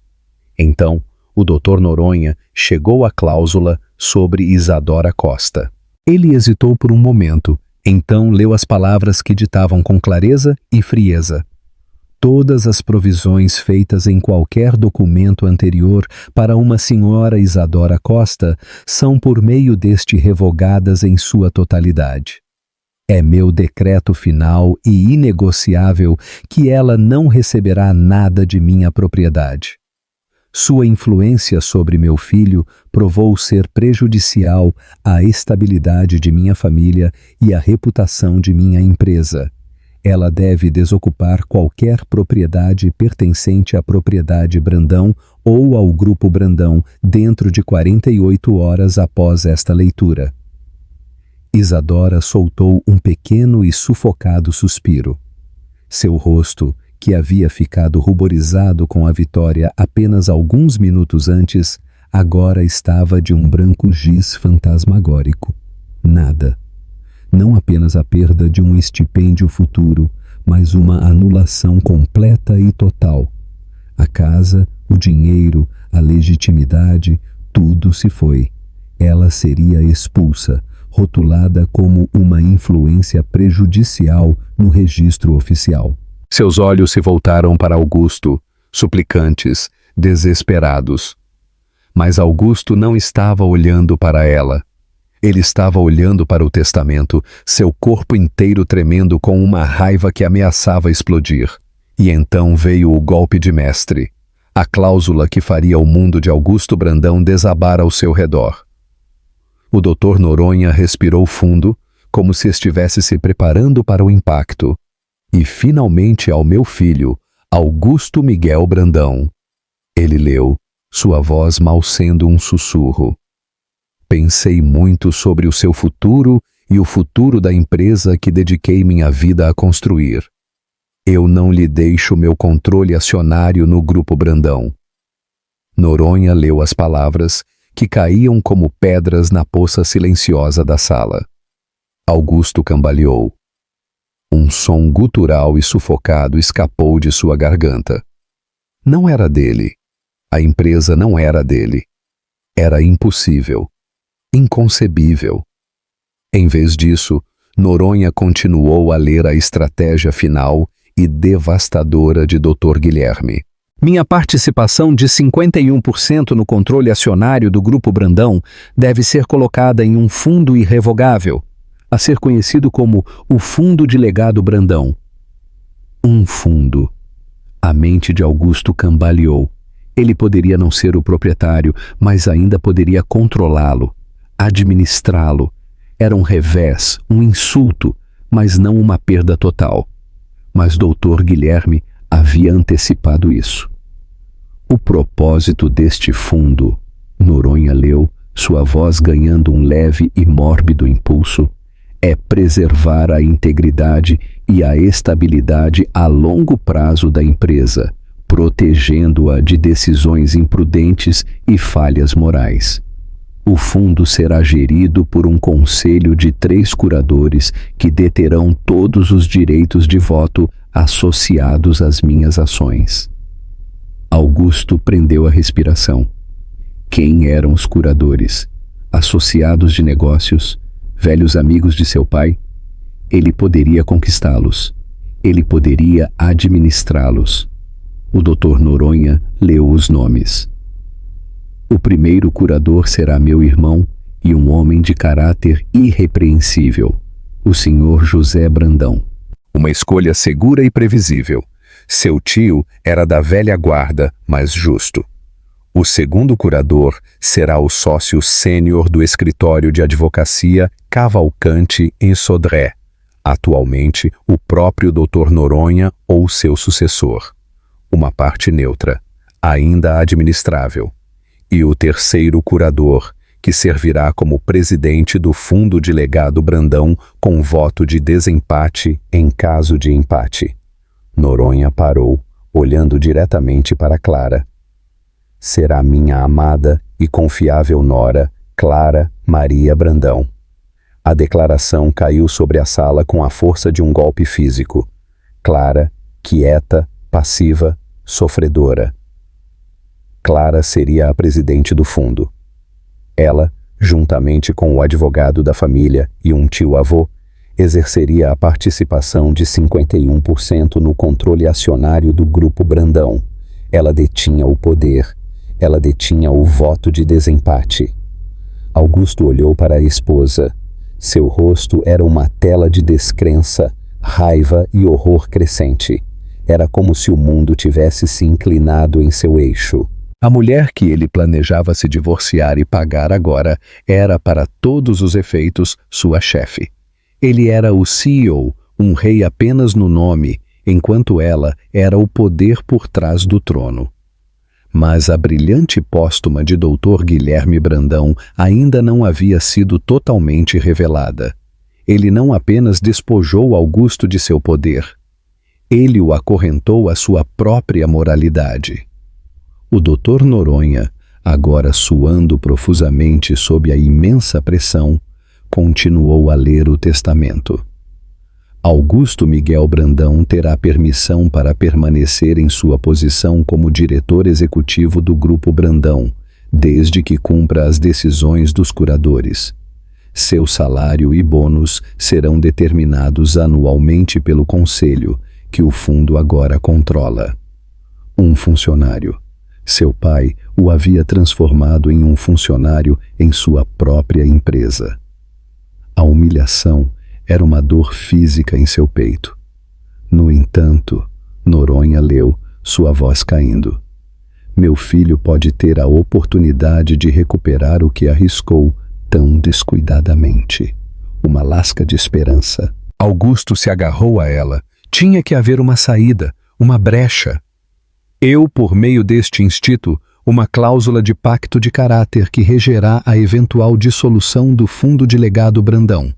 Então, o Dr. Noronha chegou à cláusula sobre Isadora Costa. Ele hesitou por um momento, então leu as palavras que ditavam com clareza e frieza. Todas as provisões feitas em qualquer documento anterior para uma senhora Isadora Costa são por meio deste revogadas em sua totalidade. É meu decreto final e inegociável que ela não receberá nada de minha propriedade. Sua influência sobre meu filho provou ser prejudicial à estabilidade de minha família e à reputação de minha empresa. Ela deve desocupar qualquer propriedade pertencente à propriedade Brandão ou ao Grupo Brandão dentro de 48 horas após esta leitura. Isadora soltou um pequeno e sufocado suspiro. Seu rosto, que havia ficado ruborizado com a vitória apenas alguns minutos antes, agora estava de um branco giz fantasmagórico. Nada. Não apenas a perda de um estipêndio futuro, mas uma anulação completa e total. A casa, o dinheiro, a legitimidade, tudo se foi. Ela seria expulsa, rotulada como uma influência prejudicial no registro oficial. Seus olhos se voltaram para Augusto, suplicantes, desesperados. Mas Augusto não estava olhando para ela. Ele estava olhando para o testamento, seu corpo inteiro tremendo com uma raiva que ameaçava explodir. E então veio o golpe de mestre, a cláusula que faria o mundo de Augusto Brandão desabar ao seu redor. O Dr. Noronha respirou fundo, como se estivesse se preparando para o impacto. E finalmente ao meu filho, Augusto Miguel Brandão. Ele leu, sua voz mal sendo um sussurro. Pensei muito sobre o seu futuro e o futuro da empresa que dediquei minha vida a construir. Eu não lhe deixo meu controle acionário no Grupo Brandão. Noronha leu as palavras que caíam como pedras na poça silenciosa da sala. Augusto cambaleou. Um som gutural e sufocado escapou de sua garganta. Não era dele. A empresa não era dele. Era impossível. Inconcebível. Em vez disso, Noronha continuou a ler a estratégia final e devastadora de Dr. Guilherme. Minha participação de 51% no controle acionário do Grupo Brandão deve ser colocada em um fundo irrevogável, a ser conhecido como o Fundo de Legado Brandão. Um fundo. A mente de Augusto cambaleou. Ele poderia não ser o proprietário, mas ainda poderia controlá-lo, administrá-lo. Era um revés, um insulto, mas não uma perda total. Mas Dr. Guilherme havia antecipado isso. O propósito deste fundo, Noronha leu, sua voz ganhando um leve e mórbido impulso, é preservar a integridade e a estabilidade a longo prazo da empresa, protegendo-a de decisões imprudentes e falhas morais. O fundo será gerido por um conselho de 3 curadores que deterão todos os direitos de voto associados às minhas ações. Augusto prendeu a respiração. Quem eram os curadores? Associados de negócios? Velhos amigos de seu pai? Ele poderia conquistá-los. Ele poderia administrá-los. O Dr. Noronha leu os nomes. O primeiro curador será meu irmão e um homem de caráter irrepreensível, o Sr. José Brandão. Uma escolha segura e previsível. Seu tio era da velha guarda, mas justo. O segundo curador será o sócio sênior do escritório de advocacia Cavalcante em Sodré, atualmente o próprio Dr. Noronha ou seu sucessor. Uma parte neutra, ainda administrável. E o terceiro curador, que servirá como presidente do Fundo de Legado Brandão com voto de desempate em caso de empate. Noronha parou, olhando diretamente para Clara. Será minha amada e confiável nora, Clara Maria Brandão. A declaração caiu sobre a sala com a força de um golpe físico. Clara, quieta, passiva, sofredora. Clara seria a presidente do fundo. Ela, juntamente com o advogado da família e um tio-avô, exerceria a participação de 51% no controle acionário do Grupo Brandão. Ela detinha o poder. Ela detinha o voto de desempate. Augusto olhou para a esposa. Seu rosto era uma tela de descrença, raiva e horror crescente. Era como se o mundo tivesse se inclinado em seu eixo. A mulher que ele planejava se divorciar e pagar agora era, para todos os efeitos, sua chefe. Ele era o CEO, um rei apenas no nome, enquanto ela era o poder por trás do trono. Mas a brilhante póstuma de Dr. Guilherme Brandão ainda não havia sido totalmente revelada. Ele não apenas despojou Augusto de seu poder, ele o acorrentou à sua própria moralidade. O Dr. Noronha, agora suando profusamente sob a imensa pressão, continuou a ler o testamento. Augusto Miguel Brandão terá permissão para permanecer em sua posição como diretor executivo do Grupo Brandão, desde que cumpra as decisões dos curadores. Seu salário e bônus serão determinados anualmente pelo Conselho, que o fundo agora controla. Um funcionário. Seu pai o havia transformado em um funcionário em sua própria empresa. A humilhação era uma dor física em seu peito. No entanto, Noronha leu, sua voz caindo. Meu filho pode ter a oportunidade de recuperar o que arriscou tão descuidadamente. Uma lasca de esperança. Augusto se agarrou a ela. Tinha que haver uma saída, uma brecha. Eu, por meio deste instinto, uma cláusula de pacto de caráter que regerá a eventual dissolução do Fundo de Legado Brandão.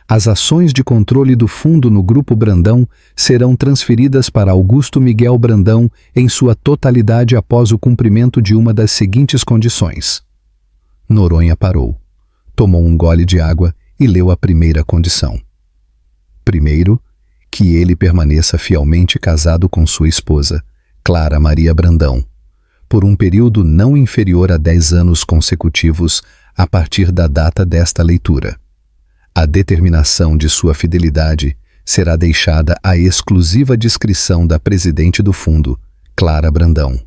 As ações de controle do fundo no Grupo Brandão serão transferidas para Augusto Miguel Brandão em sua totalidade após o cumprimento de uma das seguintes condições. Noronha parou, tomou um gole de água e leu a primeira condição. Primeiro, que ele permaneça fielmente casado com sua esposa, Clara Maria Brandão, por um período não inferior a 10 anos consecutivos a partir da data desta leitura. A determinação de sua fidelidade será deixada à exclusiva discrição da presidente do fundo, Clara Brandão.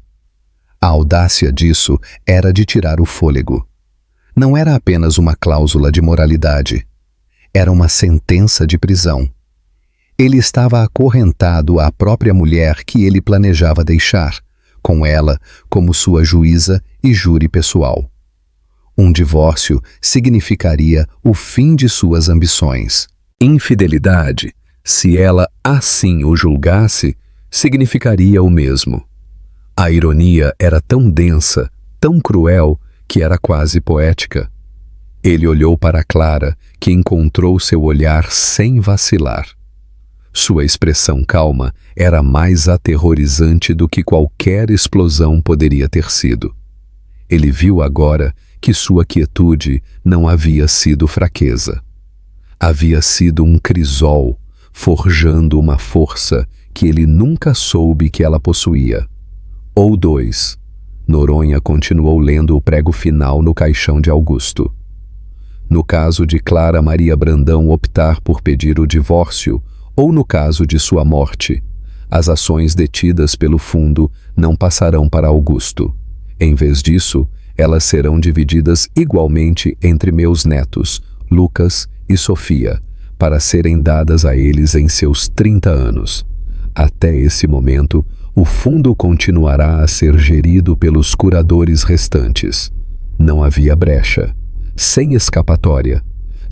A audácia disso era de tirar o fôlego. Não era apenas uma cláusula de moralidade, era uma sentença de prisão. Ele estava acorrentado à própria mulher que ele planejava deixar, com ela como sua juíza e júri pessoal. Um divórcio significaria o fim de suas ambições. Infidelidade, se ela assim o julgasse, significaria o mesmo. A ironia era tão densa, tão cruel, que era quase poética. Ele olhou para Clara, que encontrou seu olhar sem vacilar. Sua expressão calma era mais aterrorizante do que qualquer explosão poderia ter sido. Ele viu agora que sua quietude não havia sido fraqueza. Havia sido um crisol, forjando uma força que ele nunca soube que ela possuía. Ou dois. Noronha continuou lendo o prego final no caixão de Augusto. No caso de Clara Maria Brandão optar por pedir o divórcio, ou no caso de sua morte, as ações detidas pelo fundo não passarão para Augusto. Em vez disso, elas serão divididas igualmente entre meus netos, Lucas e Sofia, para serem dadas a eles em seus 30 anos. Até esse momento, o fundo continuará a ser gerido pelos curadores restantes. Não havia brecha, sem escapatória.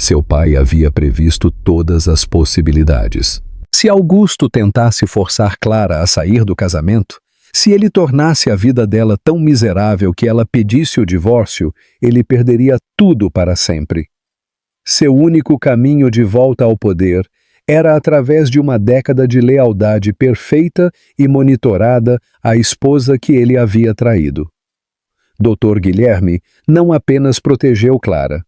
Seu pai havia previsto todas as possibilidades. Se Augusto tentasse forçar Clara a sair do casamento, se ele tornasse a vida dela tão miserável que ela pedisse o divórcio, ele perderia tudo para sempre. Seu único caminho de volta ao poder era através de uma década de lealdade perfeita e monitorada à esposa que ele havia traído. Dr. Guilherme não apenas protegeu Clara,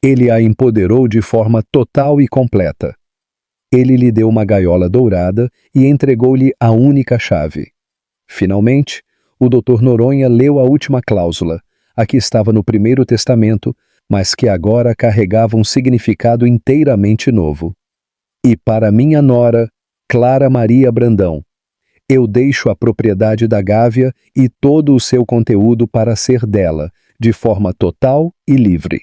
ele a empoderou de forma total e completa. Ele lhe deu uma gaiola dourada e entregou-lhe a única chave. Finalmente, o Dr. Noronha leu a última cláusula, a que estava no Primeiro Testamento, mas que agora carregava um significado inteiramente novo. E para minha nora, Clara Maria Brandão, eu deixo a propriedade da Gávea e todo o seu conteúdo para ser dela, de forma total e livre.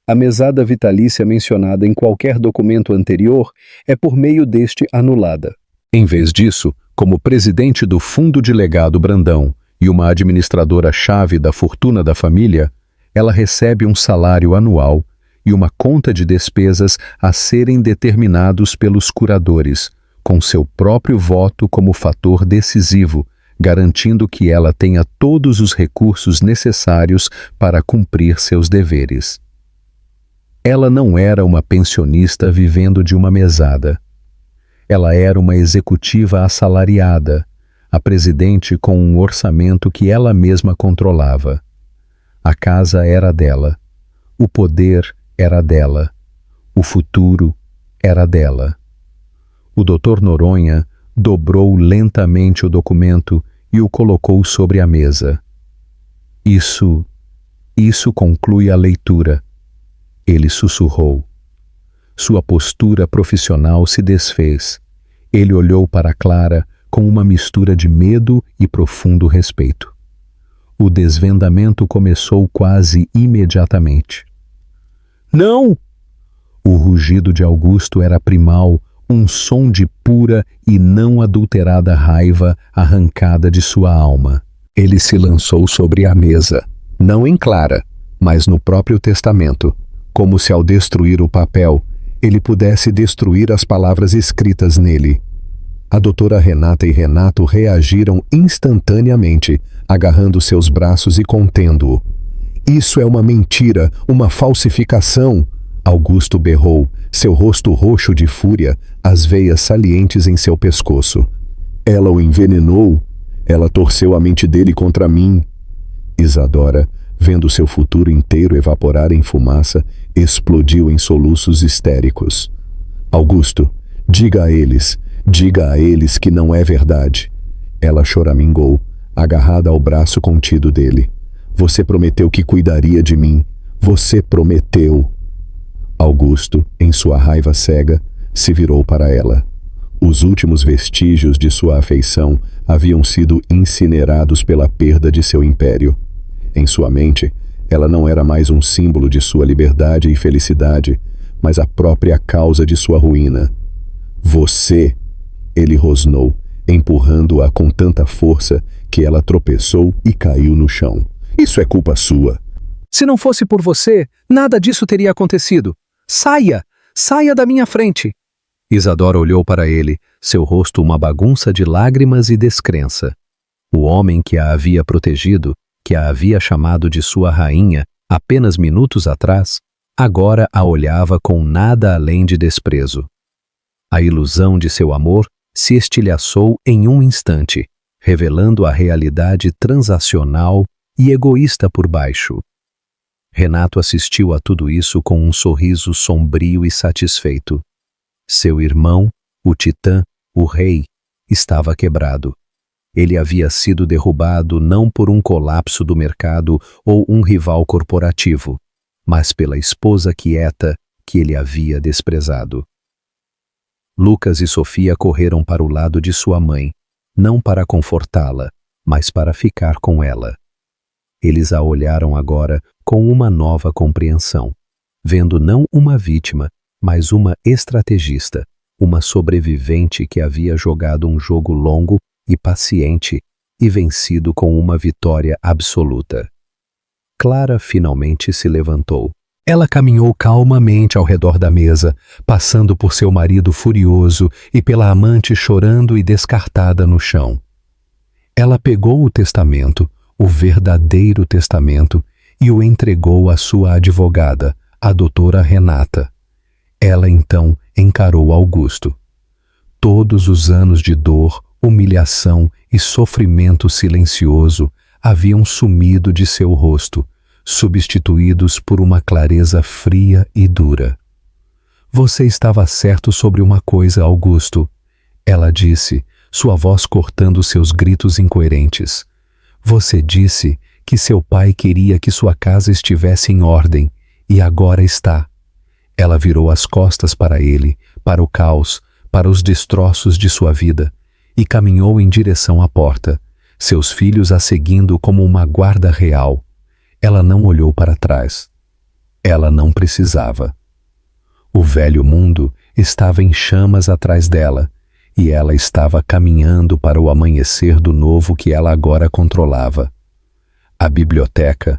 A mesada vitalícia mencionada em qualquer documento anterior é por meio deste anulada. Em vez disso, como presidente do Fundo de Legado Brandão e uma administradora-chave da fortuna da família, ela recebe um salário anual e uma conta de despesas a serem determinados pelos curadores, com seu próprio voto como fator decisivo, garantindo que ela tenha todos os recursos necessários para cumprir seus deveres. Ela não era uma pensionista vivendo de uma mesada. Ela era uma executiva assalariada, a presidente com um orçamento que ela mesma controlava. A casa era dela, o poder era dela, o futuro era dela. O Dr. Noronha dobrou lentamente o documento e o colocou sobre a mesa. Isso conclui a leitura. Ele sussurrou. Sua postura profissional se desfez. Ele olhou para Clara com uma mistura de medo e profundo respeito. O desvendamento começou quase imediatamente. Não! O rugido de Augusto era primal, um som de pura e não adulterada raiva arrancada de sua alma. Ele se lançou sobre a mesa, não em Clara, mas no próprio testamento, como se ao destruir o papel, ele pudesse destruir as palavras escritas nele. A doutora Renata e Renato reagiram instantaneamente, agarrando seus braços e contendo-o. Isso é uma mentira, uma falsificação! Augusto berrou, seu rosto roxo de fúria, as veias salientes em seu pescoço. Ela o envenenou. Ela torceu a mente dele contra mim. Isadora, vendo seu futuro inteiro evaporar em fumaça, explodiu em soluços histéricos. Augusto, diga a eles que não é verdade. Ela choramingou, agarrada ao braço contido dele. Você prometeu que cuidaria de mim. Você prometeu. Augusto, em sua raiva cega, se virou para ela. Os últimos vestígios de sua afeição haviam sido incinerados pela perda de seu império. Em sua mente, ela não era mais um símbolo de sua liberdade e felicidade, mas a própria causa de sua ruína. Você! Ele rosnou, empurrando-a com tanta força que ela tropeçou e caiu no chão. Isso é culpa sua. Se não fosse por você, nada disso teria acontecido. Saia! Saia da minha frente! Isadora olhou para ele, seu rosto uma bagunça de lágrimas e descrença. O homem que a havia protegido, que a havia chamado de sua rainha apenas minutos atrás, agora a olhava com nada além de desprezo. A ilusão de seu amor se estilhaçou em um instante, revelando a realidade transacional e egoísta por baixo. Renato assistiu a tudo isso com um sorriso sombrio e satisfeito. Seu irmão, o titã, o rei, estava quebrado. Ele havia sido derrubado não por um colapso do mercado ou um rival corporativo, mas pela esposa quieta que ele havia desprezado. Lucas e Sofia correram para o lado de sua mãe, não para confortá-la, mas para ficar com ela. Eles a olharam agora com uma nova compreensão, vendo não uma vítima, mas uma estrategista, uma sobrevivente que havia jogado um jogo longo e paciente e vencido com uma vitória absoluta. Clara finalmente se levantou. Ela caminhou calmamente ao redor da mesa, passando por seu marido furioso e pela amante chorando e descartada no chão. Ela pegou o testamento, o verdadeiro testamento, e o entregou à sua advogada, a doutora Renata. Ela então encarou Augusto. Todos os anos de dor, humilhação e sofrimento silencioso haviam sumido de seu rosto, substituídos por uma clareza fria e dura. Você estava certo sobre uma coisa, Augusto, ela disse, sua voz cortando seus gritos incoerentes. Você disse que seu pai queria que sua casa estivesse em ordem, e agora está. Ela virou as costas para ele, para o caos, para os destroços de sua vida, e caminhou em direção à porta, seus filhos a seguindo como uma guarda real. Ela não olhou para trás. Ela não precisava. O velho mundo estava em chamas atrás dela, e ela estava caminhando para o amanhecer do novo que ela agora controlava. A biblioteca,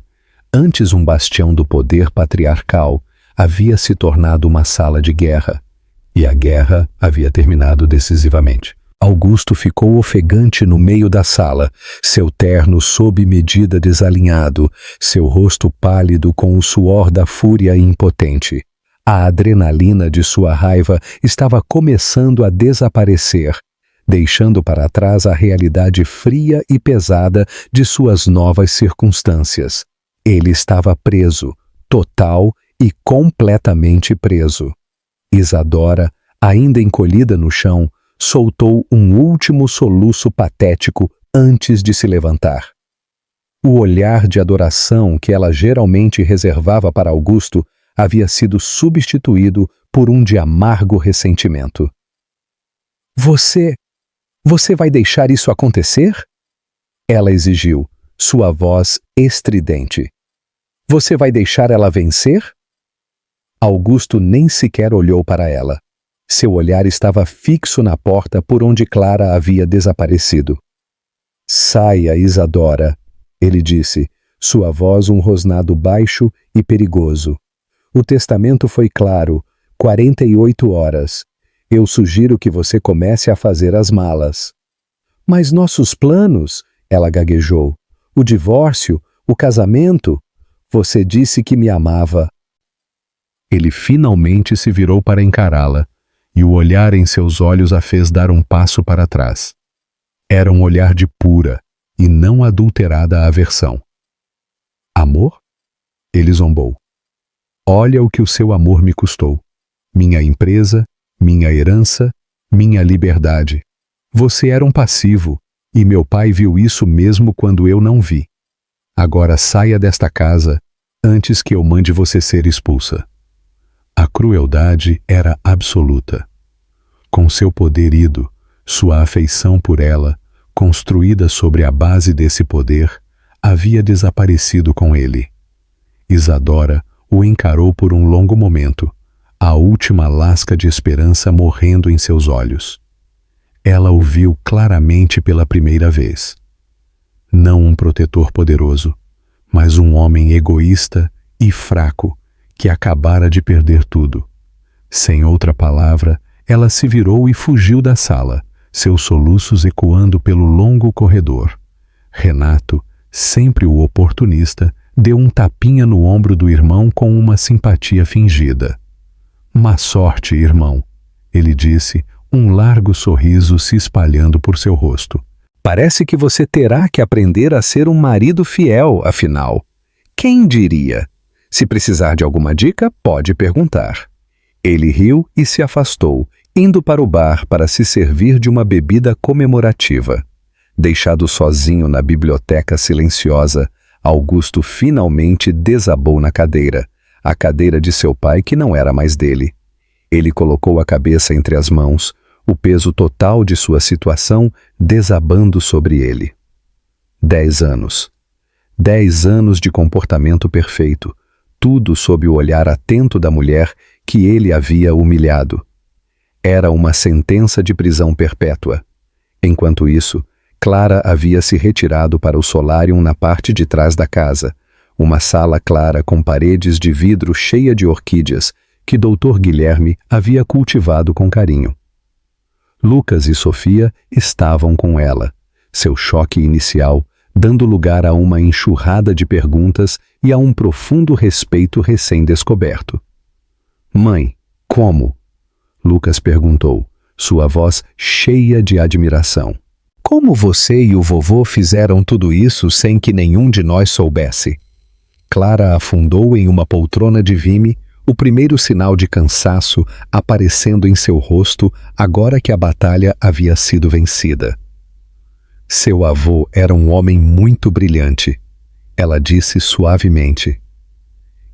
antes um bastião do poder patriarcal, havia se tornado uma sala de guerra, e a guerra havia terminado decisivamente. Augusto ficou ofegante no meio da sala, seu terno sob medida desalinhado, seu rosto pálido com o suor da fúria impotente. A adrenalina de sua raiva estava começando a desaparecer, deixando para trás a realidade fria e pesada de suas novas circunstâncias. Ele estava preso, total e completamente preso. Isadora, ainda encolhida no chão, soltou um último soluço patético antes de se levantar. O olhar de adoração que ela geralmente reservava para Augusto havia sido substituído por um de amargo ressentimento. Você vai deixar isso acontecer? Ela exigiu, sua voz estridente. Você vai deixar ela vencer? Augusto nem sequer olhou para ela. Seu olhar estava fixo na porta por onde Clara havia desaparecido. Saia, Isadora, ele disse, sua voz um rosnado baixo e perigoso. O testamento foi claro, 48 horas. Eu sugiro que você comece a fazer as malas. Mas nossos planos, ela gaguejou. O divórcio, o casamento. Você disse que me amava. Ele finalmente se virou para encará-la, e o olhar em seus olhos a fez dar um passo para trás. Era um olhar de pura e não adulterada aversão. Amor? Ele zombou. Olha o que o seu amor me custou. Minha empresa, minha herança, minha liberdade. Você era um passivo, e meu pai viu isso mesmo quando eu não vi. Agora saia desta casa antes que eu mande você ser expulsa. A crueldade era absoluta. Com seu poder ido, sua afeição por ela, construída sobre a base desse poder, havia desaparecido com ele. Isadora o encarou por um longo momento, a última lasca de esperança morrendo em seus olhos. Ela o viu claramente pela primeira vez. Não um protetor poderoso, mas um homem egoísta e fraco que acabara de perder tudo. Sem outra palavra, ela se virou e fugiu da sala, seus soluços ecoando pelo longo corredor. Renato, sempre o oportunista, deu um tapinha no ombro do irmão com uma simpatia fingida. Má sorte, irmão, ele disse, um largo sorriso se espalhando por seu rosto. Parece que você terá que aprender a ser um marido fiel, afinal. Quem diria? Se precisar de alguma dica, pode perguntar. Ele riu e se afastou, indo para o bar para se servir de uma bebida comemorativa. Deixado sozinho na biblioteca silenciosa, Augusto finalmente desabou na cadeira, a cadeira de seu pai que não era mais dele. Ele colocou a cabeça entre as mãos, o peso total de sua situação desabando sobre ele. 10 anos. 10 anos de comportamento perfeito, tudo sob o olhar atento da mulher que ele havia humilhado. Era uma sentença de prisão perpétua. Enquanto isso, Clara havia se retirado para o solárium na parte de trás da casa, uma sala clara com paredes de vidro cheia de orquídeas que Dr. Guilherme havia cultivado com carinho. Lucas e Sofia estavam com ela, seu choque inicial dando lugar a uma enxurrada de perguntas e a um profundo respeito recém-descoberto. Mãe, como? Lucas perguntou, sua voz cheia de admiração. Como você e o vovô fizeram tudo isso sem que nenhum de nós soubesse? Clara afundou em uma poltrona de vime, o primeiro sinal de cansaço aparecendo em seu rosto agora que a batalha havia sido vencida. Seu avô era um homem muito brilhante, ela disse suavemente.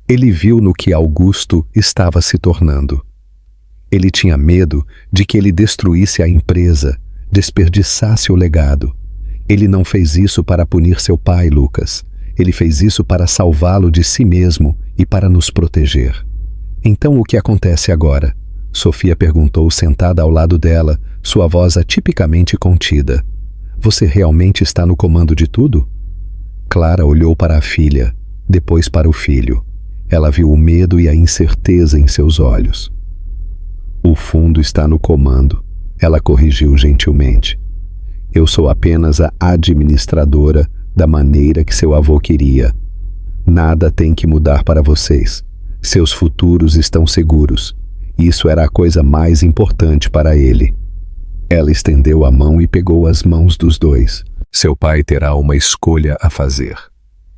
Ele viu no que Augusto estava se tornando. Ele tinha medo de que ele destruísse a empresa, desperdiçasse o legado. Ele não fez isso para punir seu pai, Lucas. Ele fez isso para salvá-lo de si mesmo e para nos proteger. Então o que acontece agora? Sofia perguntou sentada ao lado dela, sua voz atipicamente contida. Você realmente está no comando de tudo? Clara olhou para a filha, depois para o filho. Ela viu o medo e a incerteza em seus olhos. O fundo está no comando, ela corrigiu gentilmente. Eu sou apenas a administradora da maneira que seu avô queria. Nada tem que mudar para vocês. Seus futuros estão seguros. Isso era a coisa mais importante para ele. Ela estendeu a mão e pegou as mãos dos dois. Seu pai terá uma escolha a fazer.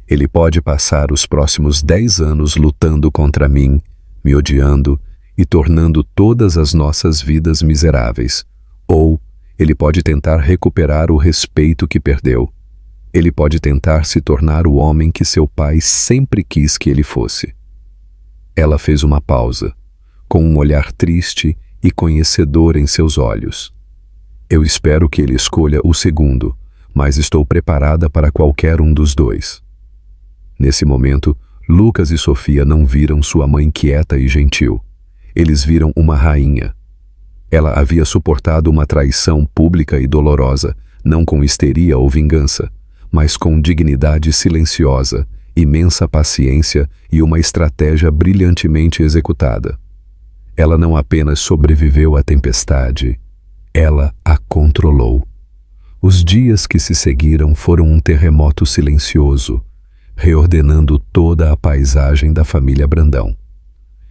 Ele pode passar os próximos 10 anos lutando contra mim, me odiando e tornando todas as nossas vidas miseráveis. Ou ele pode tentar recuperar o respeito que perdeu. Ele pode tentar se tornar o homem que seu pai sempre quis que ele fosse. Ela fez uma pausa, com um olhar triste e conhecedor em seus olhos. Eu espero que ele escolha o segundo, mas estou preparada para qualquer um dos dois. Nesse momento, Lucas e Sofia não viram sua mãe quieta e gentil. Eles viram uma rainha. Ela havia suportado uma traição pública e dolorosa, não com histeria ou vingança, mas com dignidade silenciosa, imensa paciência e uma estratégia brilhantemente executada. Ela não apenas sobreviveu à tempestade, ela a controlou. Os dias que se seguiram foram um terremoto silencioso, reordenando toda a paisagem da família Brandão.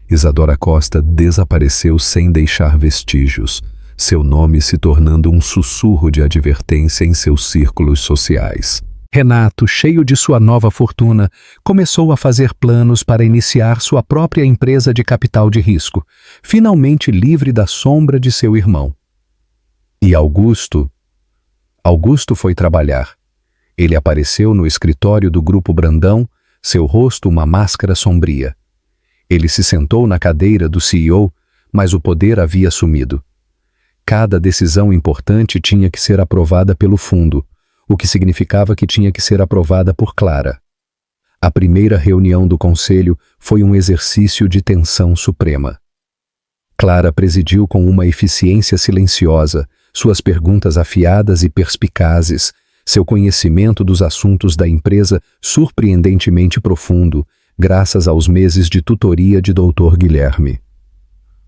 Isadora Costa desapareceu sem deixar vestígios, seu nome se tornando um sussurro de advertência em seus círculos sociais. Renato, cheio de sua nova fortuna, começou a fazer planos para iniciar sua própria empresa de capital de risco, finalmente livre da sombra de seu irmão. E Augusto foi trabalhar. Ele apareceu no escritório do Grupo Brandão, seu rosto uma máscara sombria. Ele se sentou na cadeira do CEO, mas o poder havia sumido. Cada decisão importante tinha que ser aprovada pelo fundo, o que significava que tinha que ser aprovada por Clara. A primeira reunião do conselho foi um exercício de tensão suprema. Clara presidiu com uma eficiência silenciosa, suas perguntas afiadas e perspicazes, seu conhecimento dos assuntos da empresa surpreendentemente profundo, graças aos meses de tutoria de Dr. Guilherme.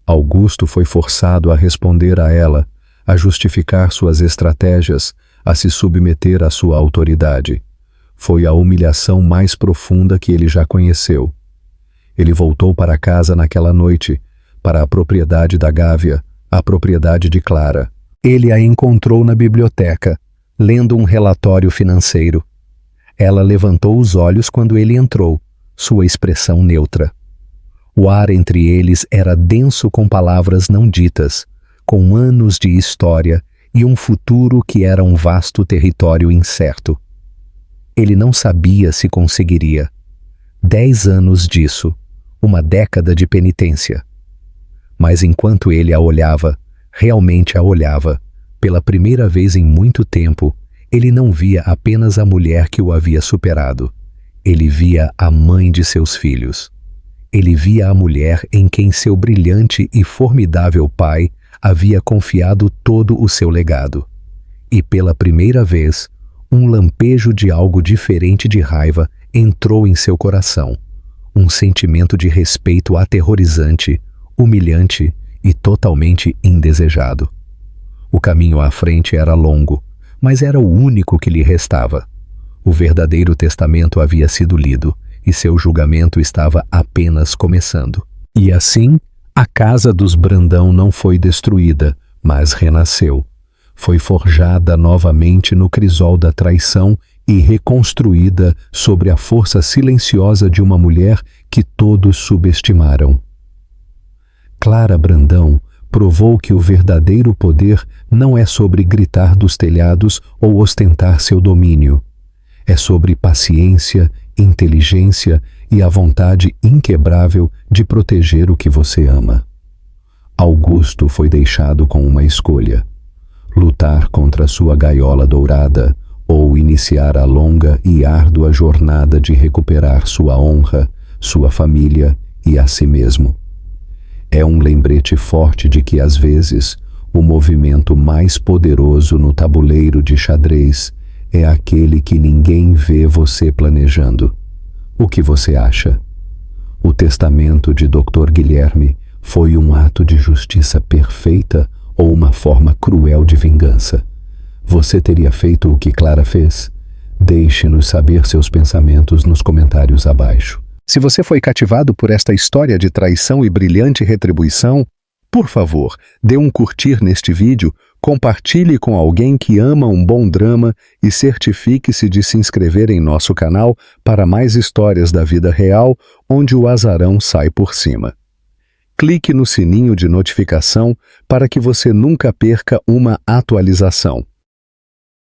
Augusto foi forçado a responder a ela, a justificar suas estratégias, a se submeter à sua autoridade. Foi a humilhação mais profunda que ele já conheceu. Ele voltou para casa naquela noite, para a propriedade da Gávea, a propriedade de Clara. Ele a encontrou na biblioteca, lendo um relatório financeiro. Ela levantou os olhos quando ele entrou, sua expressão neutra. O ar entre eles era denso com palavras não ditas, com anos de história e um futuro que era um vasto território incerto. Ele não sabia se conseguiria. 10 anos disso, uma década de penitência. Mas enquanto ele a olhava, realmente a olhava, pela primeira vez em muito tempo, ele não via apenas a mulher que o havia superado. Ele via a mãe de seus filhos. Ele via a mulher em quem seu brilhante e formidável pai havia confiado todo o seu legado. E pela primeira vez, um lampejo de algo diferente de raiva entrou em seu coração. Um sentimento de respeito aterrorizante, humilhante e totalmente indesejado. O caminho à frente era longo, mas era o único que lhe restava. O verdadeiro testamento havia sido lido e seu julgamento estava apenas começando. E assim, a casa dos Brandão não foi destruída, mas renasceu. Foi forjada novamente no crisol da traição e reconstruída sobre a força silenciosa de uma mulher que todos subestimaram. Clara Brandão provou que o verdadeiro poder não é sobre gritar dos telhados ou ostentar seu domínio. É sobre paciência, inteligência e a vontade inquebrável de proteger o que você ama. Augusto foi deixado com uma escolha: lutar contra sua gaiola dourada ou iniciar a longa e árdua jornada de recuperar sua honra, sua família e a si mesmo. É um lembrete forte de que, às vezes, o movimento mais poderoso no tabuleiro de xadrez é aquele que ninguém vê você planejando. O que você acha? O testamento de Dr. Guilherme foi um ato de justiça perfeita ou uma forma cruel de vingança? Você teria feito o que Clara fez? Deixe-nos saber seus pensamentos nos comentários abaixo. Se você foi cativado por esta história de traição e brilhante retribuição, por favor, dê um curtir neste vídeo, compartilhe com alguém que ama um bom drama e certifique-se de se inscrever em nosso canal para mais histórias da vida real, onde o azarão sai por cima. Clique no sininho de notificação para que você nunca perca uma atualização.